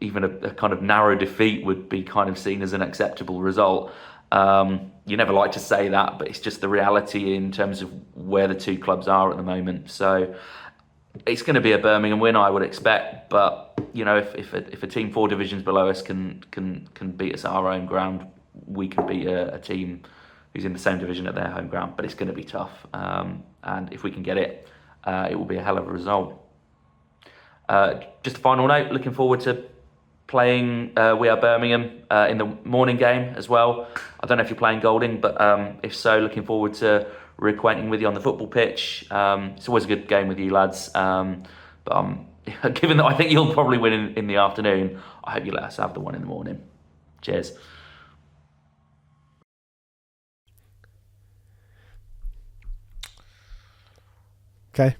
even a kind of narrow defeat would be kind of seen as an acceptable result. You never like to say that, but it's just the reality in terms of where the two clubs are at the moment. So it's going to be a Birmingham win, I would expect. But if a team 4 divisions below us can beat us at our own ground, we can beat a team who's in the same division at their home ground. But it's going to be tough. And if we can get it, it will be a hell of a result. Just a final note, looking forward to playing We Are Birmingham in the morning game as well. I don't know if you're playing Golding, but if so, looking forward to reacquainting with you on the football pitch. It's always a good game with you lads. But given that I think you'll probably win in the afternoon, I hope you let us have the one in the morning. Cheers. Okay.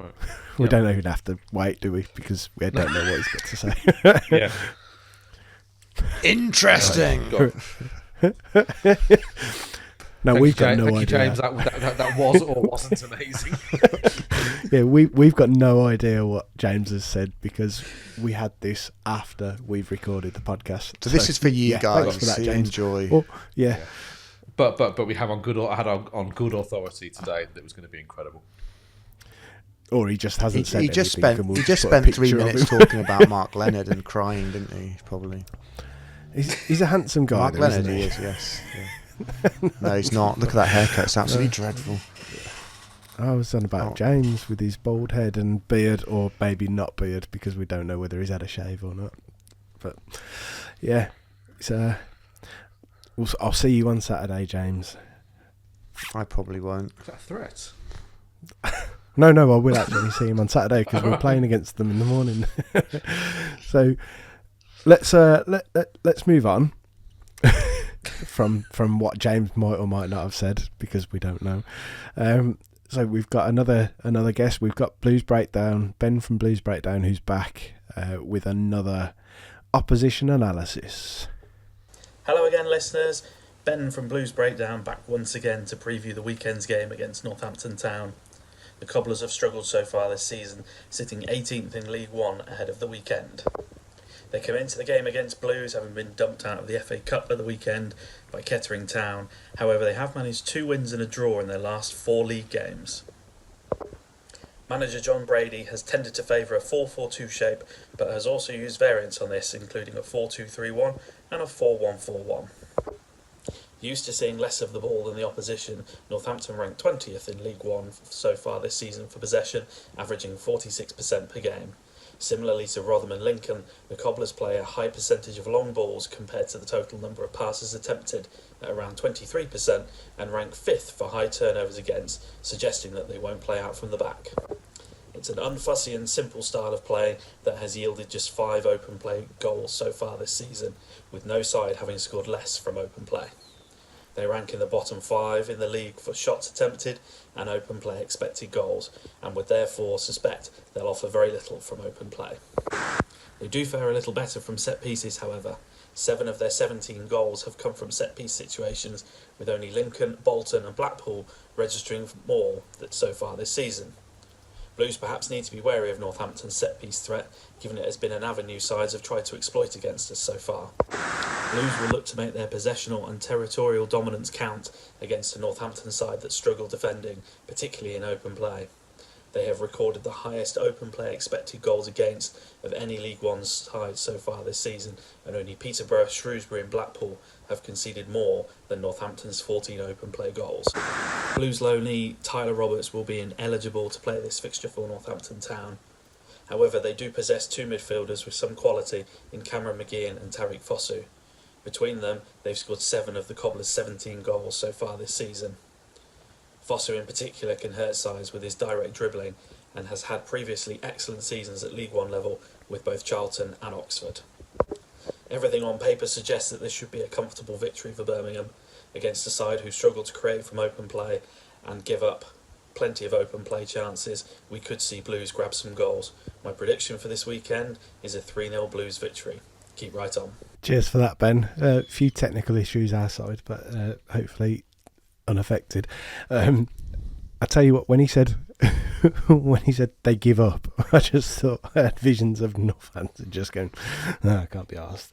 We don't even have to wait, do we? Because we don't know what he's got to say. Yeah. Interesting. No, we've got no Thank you, idea. James. That was or wasn't amazing. Yeah, we've got no idea what James has said because we had this after we've recorded the podcast. So this is for you guys. Thanks for that, James. Enjoy. Well, yeah. But we have on good authority today that it was going to be incredible. Or he just hasn't said He anything. just spent and we'll he just put a spent 3 picture of minutes him. talking about Mark Leonard and crying, didn't he? Probably. He's a handsome guy. Mark though, Leonard, isn't he is. Yes. Yeah. No, he's not. Look at that haircut. It's absolutely dreadful. I was on about James with his bald head and beard, or maybe not beard, because we don't know whether he's had a shave or not. But yeah, it's I'll see you on Saturday, James. I probably won't. Is that a threat? No, I will actually see him on Saturday because we're playing against them in the morning. So let's move on from what James might or might not have said because we don't know. So we've got another guest. We've got Blues Breakdown, Ben from Blues Breakdown, who's back with another opposition analysis. Hello again, listeners. Ben from Blues Breakdown back once again to preview the weekend's game against Northampton Town. The Cobblers have struggled so far this season, sitting 18th in League One ahead of the weekend. They come into the game against Blues having been dumped out of the FA Cup at the weekend by Kettering Town. However, they have managed 2 wins and a draw in their last 4 league games. Manager John Brady has tended to favour a 4-4-2 shape, but has also used variants on this, including a 4-2-3-1 and a 4-1-4-1. Used to seeing less of the ball than the opposition, Northampton ranked 20th in League One so far this season for possession, averaging 46% per game. Similarly to Rotherham and Lincoln, the Cobblers play a high percentage of long balls compared to the total number of passes attempted at around 23%, and rank 5th for high turnovers against, suggesting that they won't play out from the back. It's an unfussy and simple style of play that has yielded just 5 open play goals so far this season, with no side having scored less from open play. They rank in the bottom 5 in the league for shots attempted and open play expected goals, and would therefore suspect they'll offer very little from open play. They do fare a little better from set pieces, however. 7 of their 17 goals have come from set piece situations, with only Lincoln, Bolton and Blackpool registering more so far this season. Blues perhaps need to be wary of Northampton's set-piece threat, given it has been an avenue sides have tried to exploit against us so far. Blues will look to make their possessional and territorial dominance count against a Northampton side that struggle defending, particularly in open play. They have recorded the highest open play expected goals against of any League One side so far this season, and only Peterborough, Shrewsbury and Blackpool have conceded more than Northampton's 14 open play goals. Blues loanee Tyler Roberts will be ineligible to play this fixture for Northampton Town. However, they do possess 2 midfielders with some quality in Cameron McGeehan and Tariq Fosu. Between them, they've scored 7 of the Cobblers' 17 goals so far this season. Fosu in particular can hurt sides with his direct dribbling, and has had previously excellent seasons at League One level with both Charlton and Oxford. Everything on paper suggests that this should be a comfortable victory for Birmingham against a side who struggle to create from open play and give up plenty of open play chances. We could see Blues grab some goals. My prediction for this weekend is a 3-0 Blues victory. Keep right on. Cheers for that, Ben. A few technical issues our side, but hopefully unaffected. I tell you what, when he said they give up, I just thought I had visions of Northampton just going, no, I can't be arsed.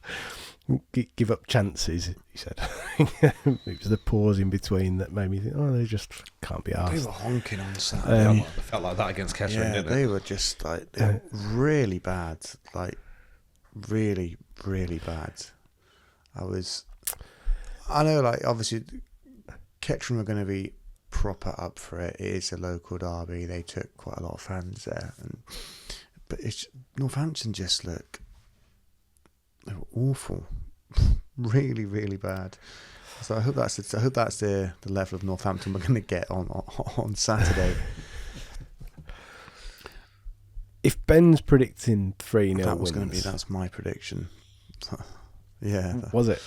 Give up chances, he said. It was the pause in between that made me think, oh, they just can't be arsed. They were honking on Saturday. It felt like that against Kettering, didn't it? They were just like really bad, like really, really bad. I know, like, obviously Kettering were going to be proper up for it. It is a local derby. They took quite a lot of fans there, but Northampton just they were awful, really, really bad. So I hope that's the level of Northampton we're going to get on Saturday. If Ben's predicting 3-0 wins, that's my prediction. Yeah, was it?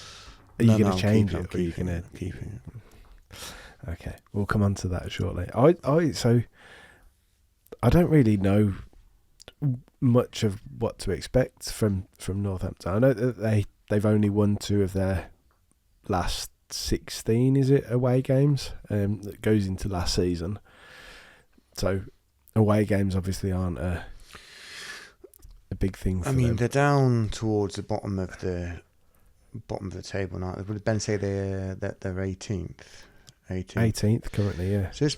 Are you going to change it? Or are you going to keep it? Okay, we'll come on to that shortly. So I don't really know much of what to expect from Northampton. I know that they've only won 2 of their last 16, is it, away games? That goes into last season. So away games obviously aren't a big thing for them. They're down towards the bottom of the table now. Would Ben say they're 18th? 18th currently, yeah. So this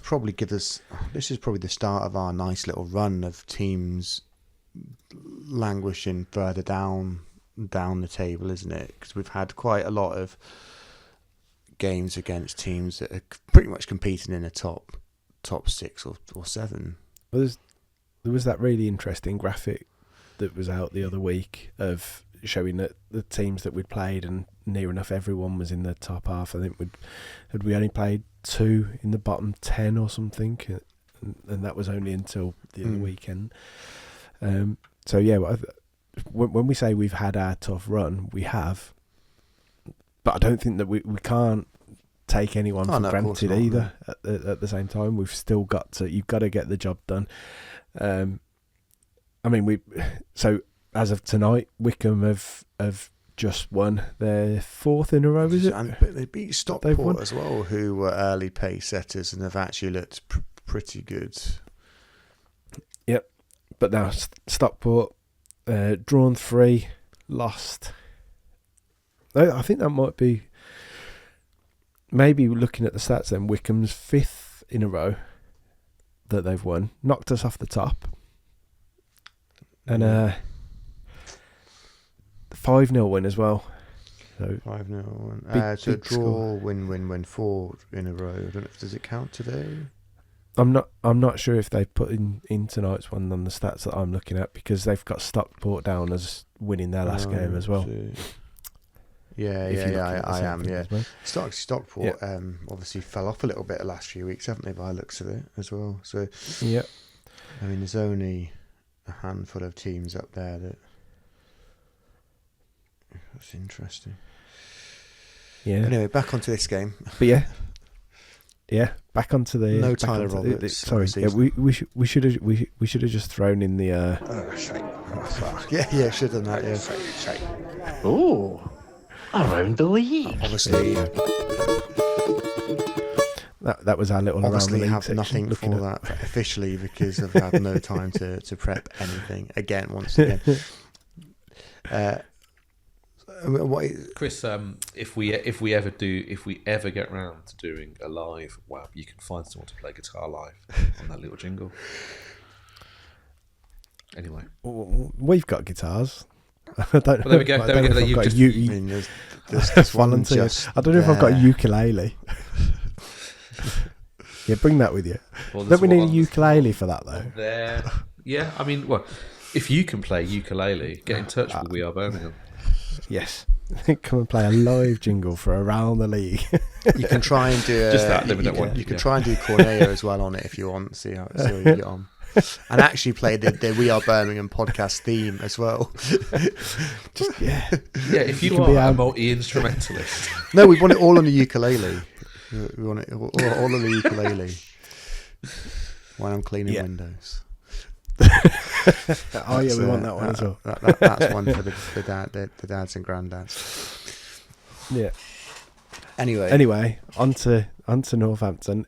is probably the start of our nice little run of teams languishing further down the table, isn't it? Because we've had quite a lot of games against teams that are pretty much competing in the top 6 or 7. Well, there was that really interesting graphic that was out the other week of showing that the teams that we'd played, and near enough everyone was in the top half. I think we only played 2 in the bottom 10 or something, and that was only until the other weekend. So yeah, when we say we've had our tough run, we have, but I don't think that we can't take anyone for granted either. No. At the same time, we've still you've got to get the job done. So as of tonight, Wickham have just won their 4th in a row, is it? But they beat Stockport as well, who were early pace setters and have actually looked pretty good. Yep. But now Stockport drawn 3, lost. I think that might be, maybe looking at the stats then, Wycombe's 5th in a row that they've won. Knocked us off the top. And 5-0 win as well. So 5-0 win. big Draw, score. win, 4 in a row. I don't know does it count today? I'm not sure if they've put in tonight's one on the stats that I'm looking at, because they've got Stockport down as winning their last game as well. Yeah, If you look at the I same am. thing Yeah, as well. Stockport obviously fell off a little bit the last few weeks, haven't they? By the looks of it as well. So Yeah. I mean, there's only a handful of teams up there that's interesting. Yeah. Anyway, back onto this game. But yeah, back onto the No back Tyler onto Roberts, sorry, obviously. yeah, we should have just thrown in the Yeah, should have done that. Yeah, Oh, around the league. obviously, that was our little around the obviously league have section, nothing looking for at- that officially because I've had no time to prep anything again. Once again, what is, Chris, if we ever get round to doing a live WAB, you can find someone to play guitar live on that little jingle. Anyway, We've got guitars. I don't know. there we go, I there we don't go, know if you I've got just- I mean, there's one volunteer. just I don't know if I've got a there. ukulele. Yeah, bring that with you. well, Don't we need a there's one ukulele for that though? there. Yeah, I mean, well, if you can play ukulele, get in touch with We Are Birmingham. Yes. Come and play a live jingle for Around the League. You can try and do Just that, then we don't want- You can yeah. try and do Cornella as well on it if you want. See how you get on. And actually play the We Are Birmingham podcast theme as well. Just yeah. Yeah, if you can are be a our- multi-instrumentalist, No, we want it all on the ukulele. We want it all on the ukulele while I'm cleaning Yeah. windows. Oh yeah, we want that one as well. That's one for the dads and granddads. Yeah. Anyway, On to Northampton.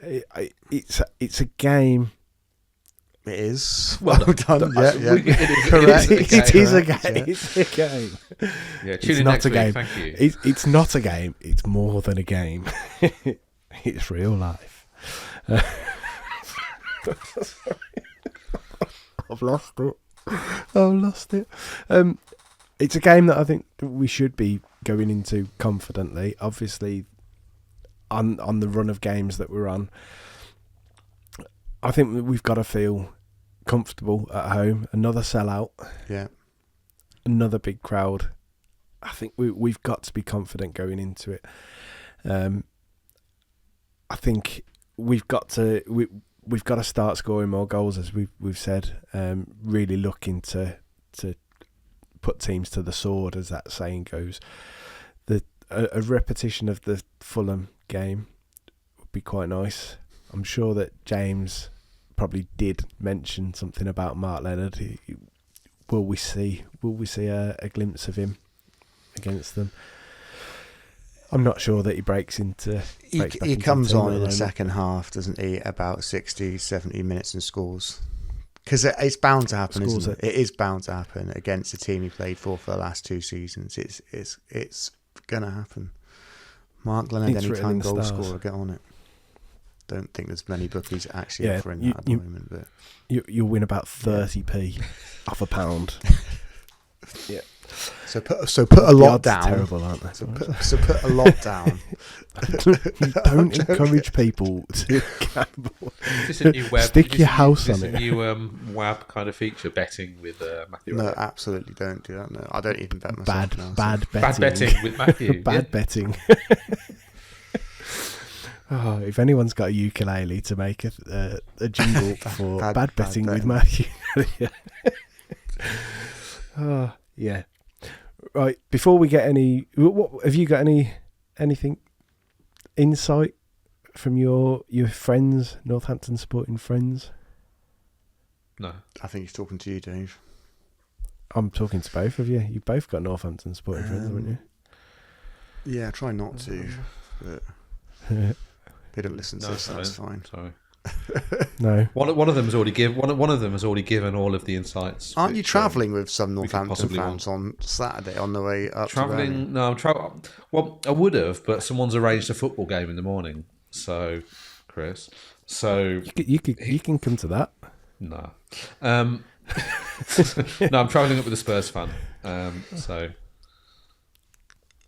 It's a game. it is. Well Well done. Yeah, yeah. it is Correct. It is a Correct, game. yeah. It's a game. yeah, tune It's in not next a week. game. Thank you. It's not a game. It's more than a game. It's real life. I've lost it. It's a game that I think we should be going into confidently. Obviously, on the run of games that we're on, I think that we've got to feel comfortable at home. Another sellout, Yeah. another big crowd. I think we've got to be confident going into it. I think we've got to start scoring more goals, as we've said. Really looking to put teams to the sword, as that saying goes. A repetition of the Fulham game would be quite nice. I'm sure that James probably did mention something about Mark Leonard. Will we see a glimpse of him against them? I'm not sure that he breaks back He into comes the team on at in the the moment. second half, doesn't he? About 60, 70 minutes and scores. Because it's bound to happen, Scores isn't it? It is bound to happen against the team he played for the last 2 seasons. It's going to happen. Mark Leonard, It's written in anytime the goal stars. scorer, get on it. Don't think there's many bookies actually Yeah, offering you- that at the you- moment. But You'll win about 30p off a pound. so put a The lot odds are down. terrible, aren't they? So put a lot down. Don't encourage people to gamble. Is this a new web? Stick is this your a new- house is this on a it. new WAB kind of feature, betting with Matthew. No, Ryan? absolutely don't do that. No, I don't even bet myself now. Bad betting. Bad betting with Matthew. Bad yeah. betting. Oh, if anyone's got a ukulele to make a jingle for bad- bad bad betting with betting. Matthew. Yeah. Oh, yeah. Right, before we get any, what have you got anything insight from your friends, Northampton supporting friends? No. I think he's talking to you, Dave. I'm talking to both of you. You both got Northampton supporting friends, haven't you? Yeah, try not to. But they don't listen to No, this, so that's sorry. fine. Sorry. No. One of them has already given all of the insights. Aren't you which, travelling with some we could Northampton possibly fans on Saturday on the way up? traveling? No, I'm traveling. Well, I would have, but someone's arranged a football game in the morning. So, Chris, You can come to that. no, no, I'm travelling up with a Spurs fan. So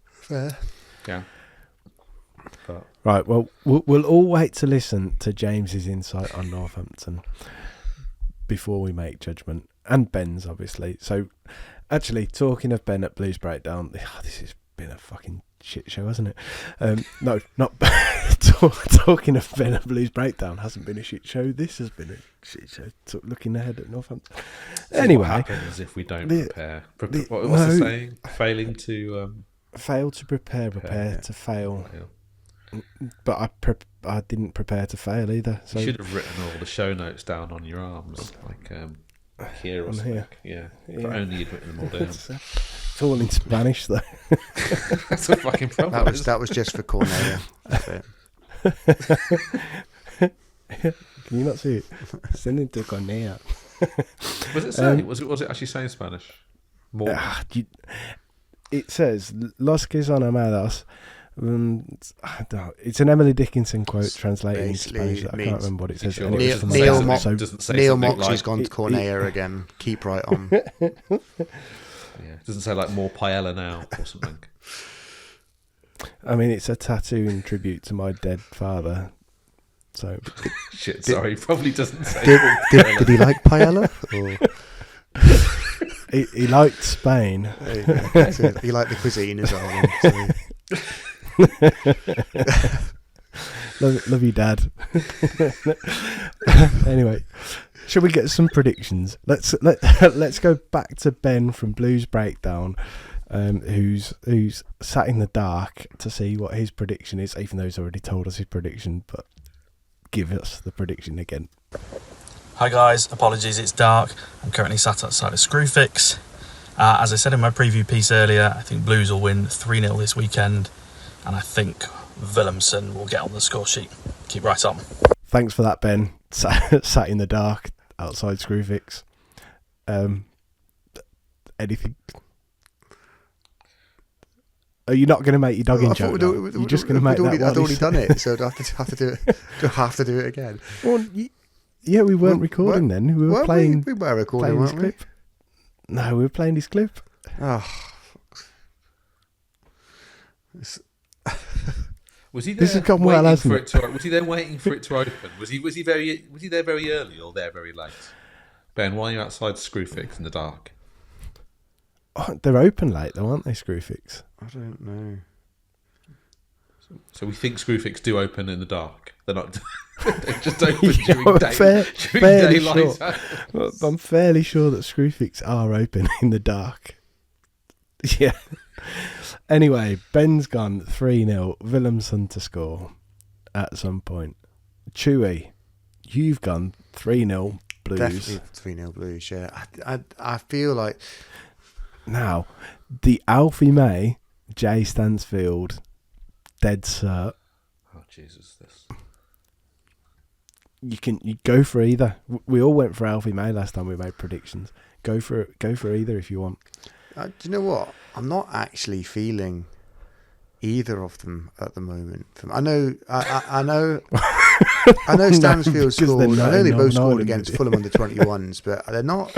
Fair. yeah, but Right, well, we'll all wait to listen to James's insight on Northampton before we make judgment, and Ben's, obviously. So, actually, talking of Ben at Blues Breakdown, this has been a fucking shit show, hasn't it? No, not talking of Ben at Blues Breakdown hasn't been a shit show. This has been a shit show. Looking ahead at Northampton. Anyway, what happens if we don't prepare? What's the saying? Failing to fail to prepare to fail. Yeah. But I didn't prepare to fail either. So You should have written all the show notes down on your arms, like here or on something. here. Yeah. Yeah. But only you'd written them all down. It's all in Spanish, though. That's a fucking problem. That was just for Cornella. That's it. Can you not see it? Send it to Cornella. Was it saying? Was it actually saying Spanish? More. It says Los que son amados. It's an Emily Dickinson quote translated into Spanish. I can't remember what it says. Sure. And it was from Neil Amazon, Neil something Moxley's like- gone to Cornella again. Keep right on. Yeah, it doesn't say like more paella now or something. I mean, it's a tattoo in tribute to my dead father. So Shit, sorry, probably doesn't say. Did he like paella? Or? he liked Spain. There you go. So he liked the cuisine as well. So. love you, Dad. Anyway, shall we get some predictions? Let's go back to Ben from Blues Breakdown, who's sat in the dark to see what his prediction is, even though he's already told us his prediction. But give us the prediction again. Hi guys, apologies it's dark. I'm currently sat outside of Screwfix. As I said in my preview piece earlier, I think Blues will win 3-0 this weekend, and I think Willemsen will get on the score sheet. Keep right on. Thanks for that, Ben. Sat in the dark outside Screwfix. Anything? Are you not going to make your dogging joke? You're just going to make that one. I'd already done it, so do I have to do it? Do I have to do it again? Well, yeah, we weren't recording then. We were playing. We were recording, playing his weren't we? clip. No, we were playing his clip. Oh, Was he there? This has gone well, hasn't it? Was he there waiting for it to open? Was he there very early or there very late? Ben, why are you outside Screwfix in the dark? Oh, they're open late though, aren't they, Screwfix? I don't know. So we think Screwfix do open in the dark. They're not. They just open Yeah, during daylight. Well, I'm fairly sure that Screwfix are open in the dark. Yeah. Anyway, Ben's gone 3-0. Willemsen to score at some point. Chewy, you've gone 3-0 Blues. Definitely 3-0 Blues, yeah. I feel like... Now, the Alfie May, Jay Stansfield, dead cert. Oh Jesus! This. You go for either. We all went for Alfie May last time we made predictions. Go for either if you want. Do you know what? I'm not actually feeling either of them at the moment. I know Stansfield scored. I know they both scored against Fulham U21s, but they're not.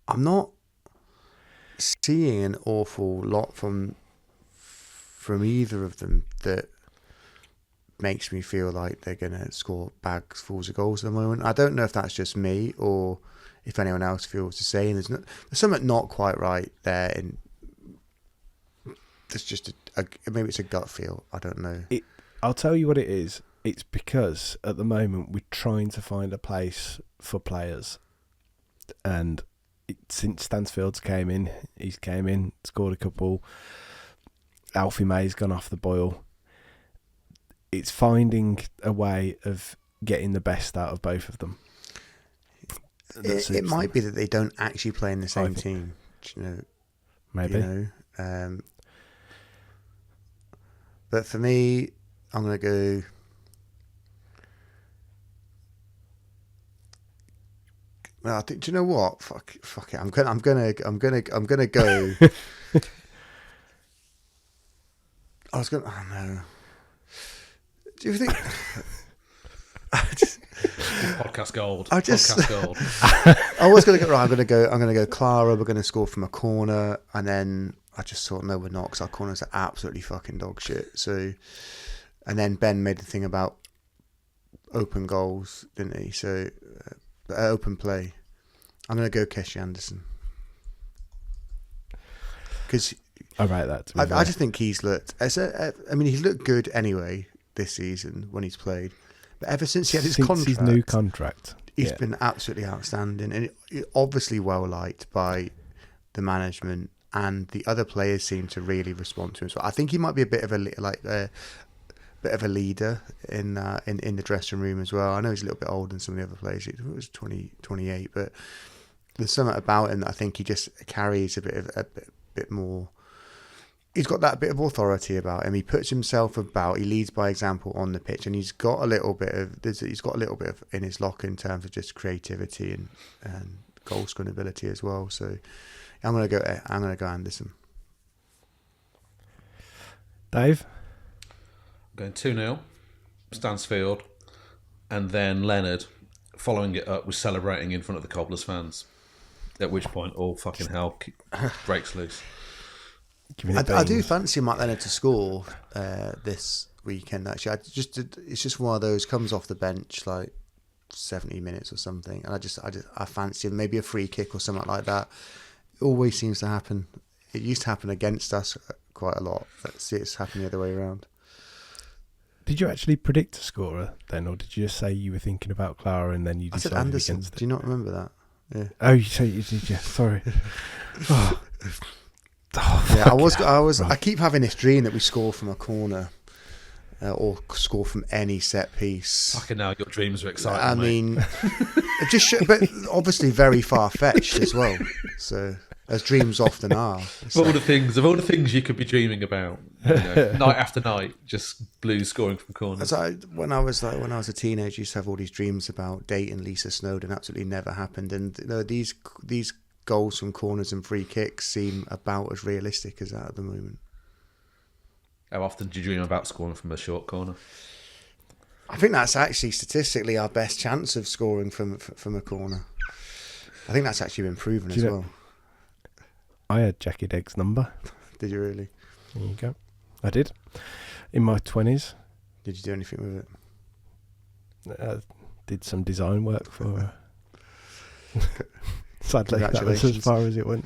I'm not seeing an awful lot from either of them that makes me feel like they're going to score bagsfuls of goals at the moment. I don't know if that's just me or if anyone else feels the same. There's something not quite right there. And there's just maybe it's a gut feel. I don't know. I'll tell you what it is. It's because at the moment we're trying to find a place for players, and since Stansfield's came in, scored a couple. Alfie May's gone off the boil. It's finding a way of getting the best out of both of them. It might be that they don't actually play in the same team. Maybe. But for me, I'm going to go I think. Do you know what? Fuck it. I'm gonna go. I was gonna. Oh no. Do you think? Podcast gold. Podcast gold. I was gonna go. Right, I'm gonna go. Clara. We're gonna score from a corner, and then I just thought, no, we're not, because our corners are absolutely fucking dog shit. So, and then Ben made the thing about open goals, didn't he? So, open play. I'm gonna go Keshy Anderson because I rate that. I just think he's looked. He's looked good anyway this season when he's played. But ever since he had his new contract, he's been absolutely outstanding, and obviously well liked by the management, and the other players seem to really respond to him. So I think he might be a bit of a leader in the dressing room as well. I know he's a little bit older than some of the other players. It was 28, but there's something about him that I think he just carries a bit more. He's got that bit of authority about him. He puts himself about. He leads by example on the pitch, and he's got a little bit of in his locker in terms of just creativity and goal scoring ability as well. So I'm gonna go Anderson. Dave, I'm going 2-0, Stansfield, and then Leonard following it up with celebrating in front of the Cobblers fans. At which point, all fucking hell breaks loose. I do fancy Mike Leonard to score this weekend. Actually, it's just one of those, comes off the bench like 70 minutes or something, and I fancy maybe a free kick or something like that. It always seems to happen. It used to happen against us quite a lot. Let's see, it's happened the other way around. Did you actually predict a scorer then, or did you just say you were thinking about Clara and then you decided I said Anderson. against it? Do you not remember that? Yeah. Oh, you did, yeah. Sorry. Yeah, I was. Right. I keep having this dream that we score from a corner or score from any set piece. Fucking hell, your dreams are exciting. I mean, but obviously very far fetched as well. So, as dreams often are. Of all the things you could be dreaming about, night after night, just Blues scoring from corners. When I was a teenager, I used to have all these dreams about dating Lisa Snowdon. Absolutely never happened, and these goals from corners and free kicks seem about as realistic as that at the moment. How often do you dream about scoring from a short corner? I think that's actually statistically our best chance of scoring from a corner. I think that's actually been proven as well. I had Jackie Degg's number. Did you really? There you go. I did. In my 20s. Did you do anything with it? I did some design work for her. Sadly, that was as far as it went.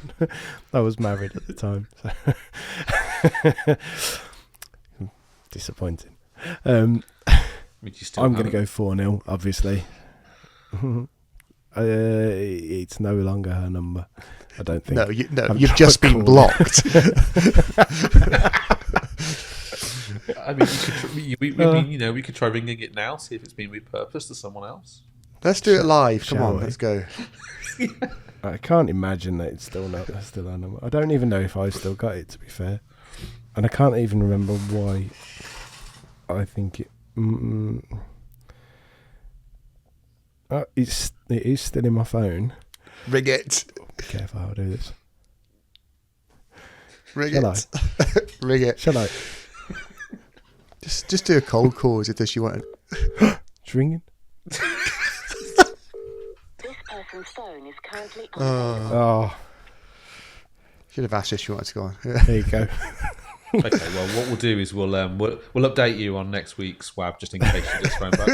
I was married at the time. So. Disappointing. I'm going to go 4-0, obviously. It's no longer her number. I don't think. No, you've just been blocked. I mean, we could try ringing it now, see if it's been repurposed to someone else. Let's do it live. Come on, let's go. I can't imagine that it's still her number. I don't even know if I've still got it, to be fair. And I can't even remember why I think it... it is still in my phone. Ring it. Be careful how I do this. Ring it. Ring it. Shall I? Just do a cold call as if she wanted. It's ringing. This person's phone is currently Oh. Should have asked if she wanted to go on. There you go. Okay, well, what we'll do is we'll update you on next week's WAB just in case you just phone back.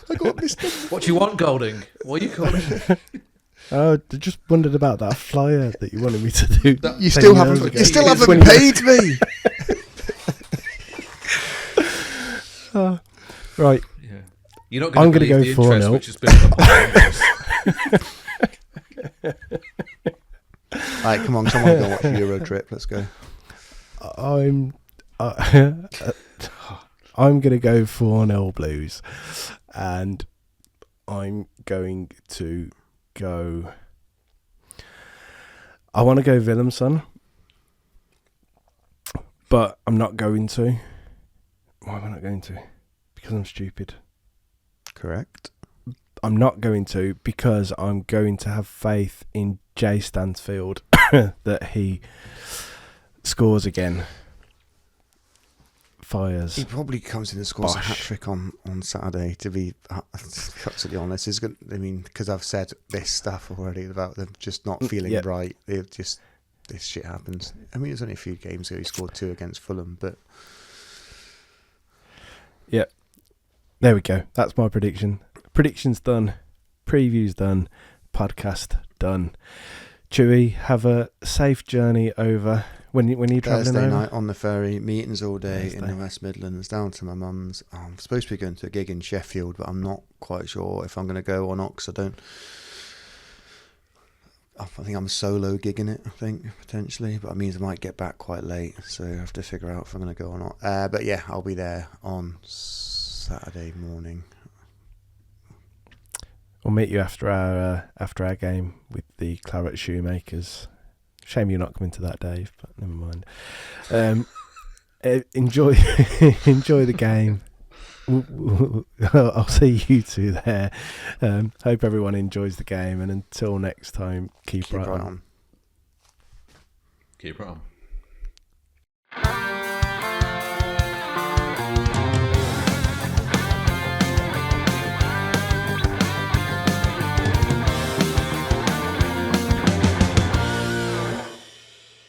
I got this. What do you want, Golding? What are you calling? I just wondered about that flyer that you wanted me to do. You still haven't paid me. Right. Yeah. You're not going to believe the go interest which has built up on Alright, come on, someone go watch Euro Trip. Let's go. I'm going to go 4-0 Blues, and I'm going to go. I want to go Willemson, but I'm not going to. Why am I not going to? Because I'm stupid. Correct. I'm not going to, because I'm going to have faith in Jay Stansfield that he scores again. Fires. He probably comes in and scores a Bosh. hat trick on Saturday. To be absolutely honest, is good. I mean, because I've said this stuff already about them just not feeling Yep. right. It just this shit happens. I mean, it was only a few games ago he scored 2 against Fulham, but Yep. There we go. That's my prediction. Predictions done. Previews done. Podcast done. Chewy, have a safe journey over. When you travelling Thursday over? night on the ferry, meetings all day in Thursday. the West Midlands, down to my mum's. I'm supposed to be going to a gig in Sheffield, but I'm not quite sure if I'm going to go or not, because I think I'm solo gigging it, I think, potentially, but it means I might get back quite late, so I have to figure out if I'm going to go or not. But yeah, I'll be there on Saturday morning. We'll meet you after our game with the Claret Shoemakers. Shame you're not coming to that, Dave, but never mind. Enjoy the game. I'll see you two there. Hope everyone enjoys the game, and until next time, keep right on. Keep right on.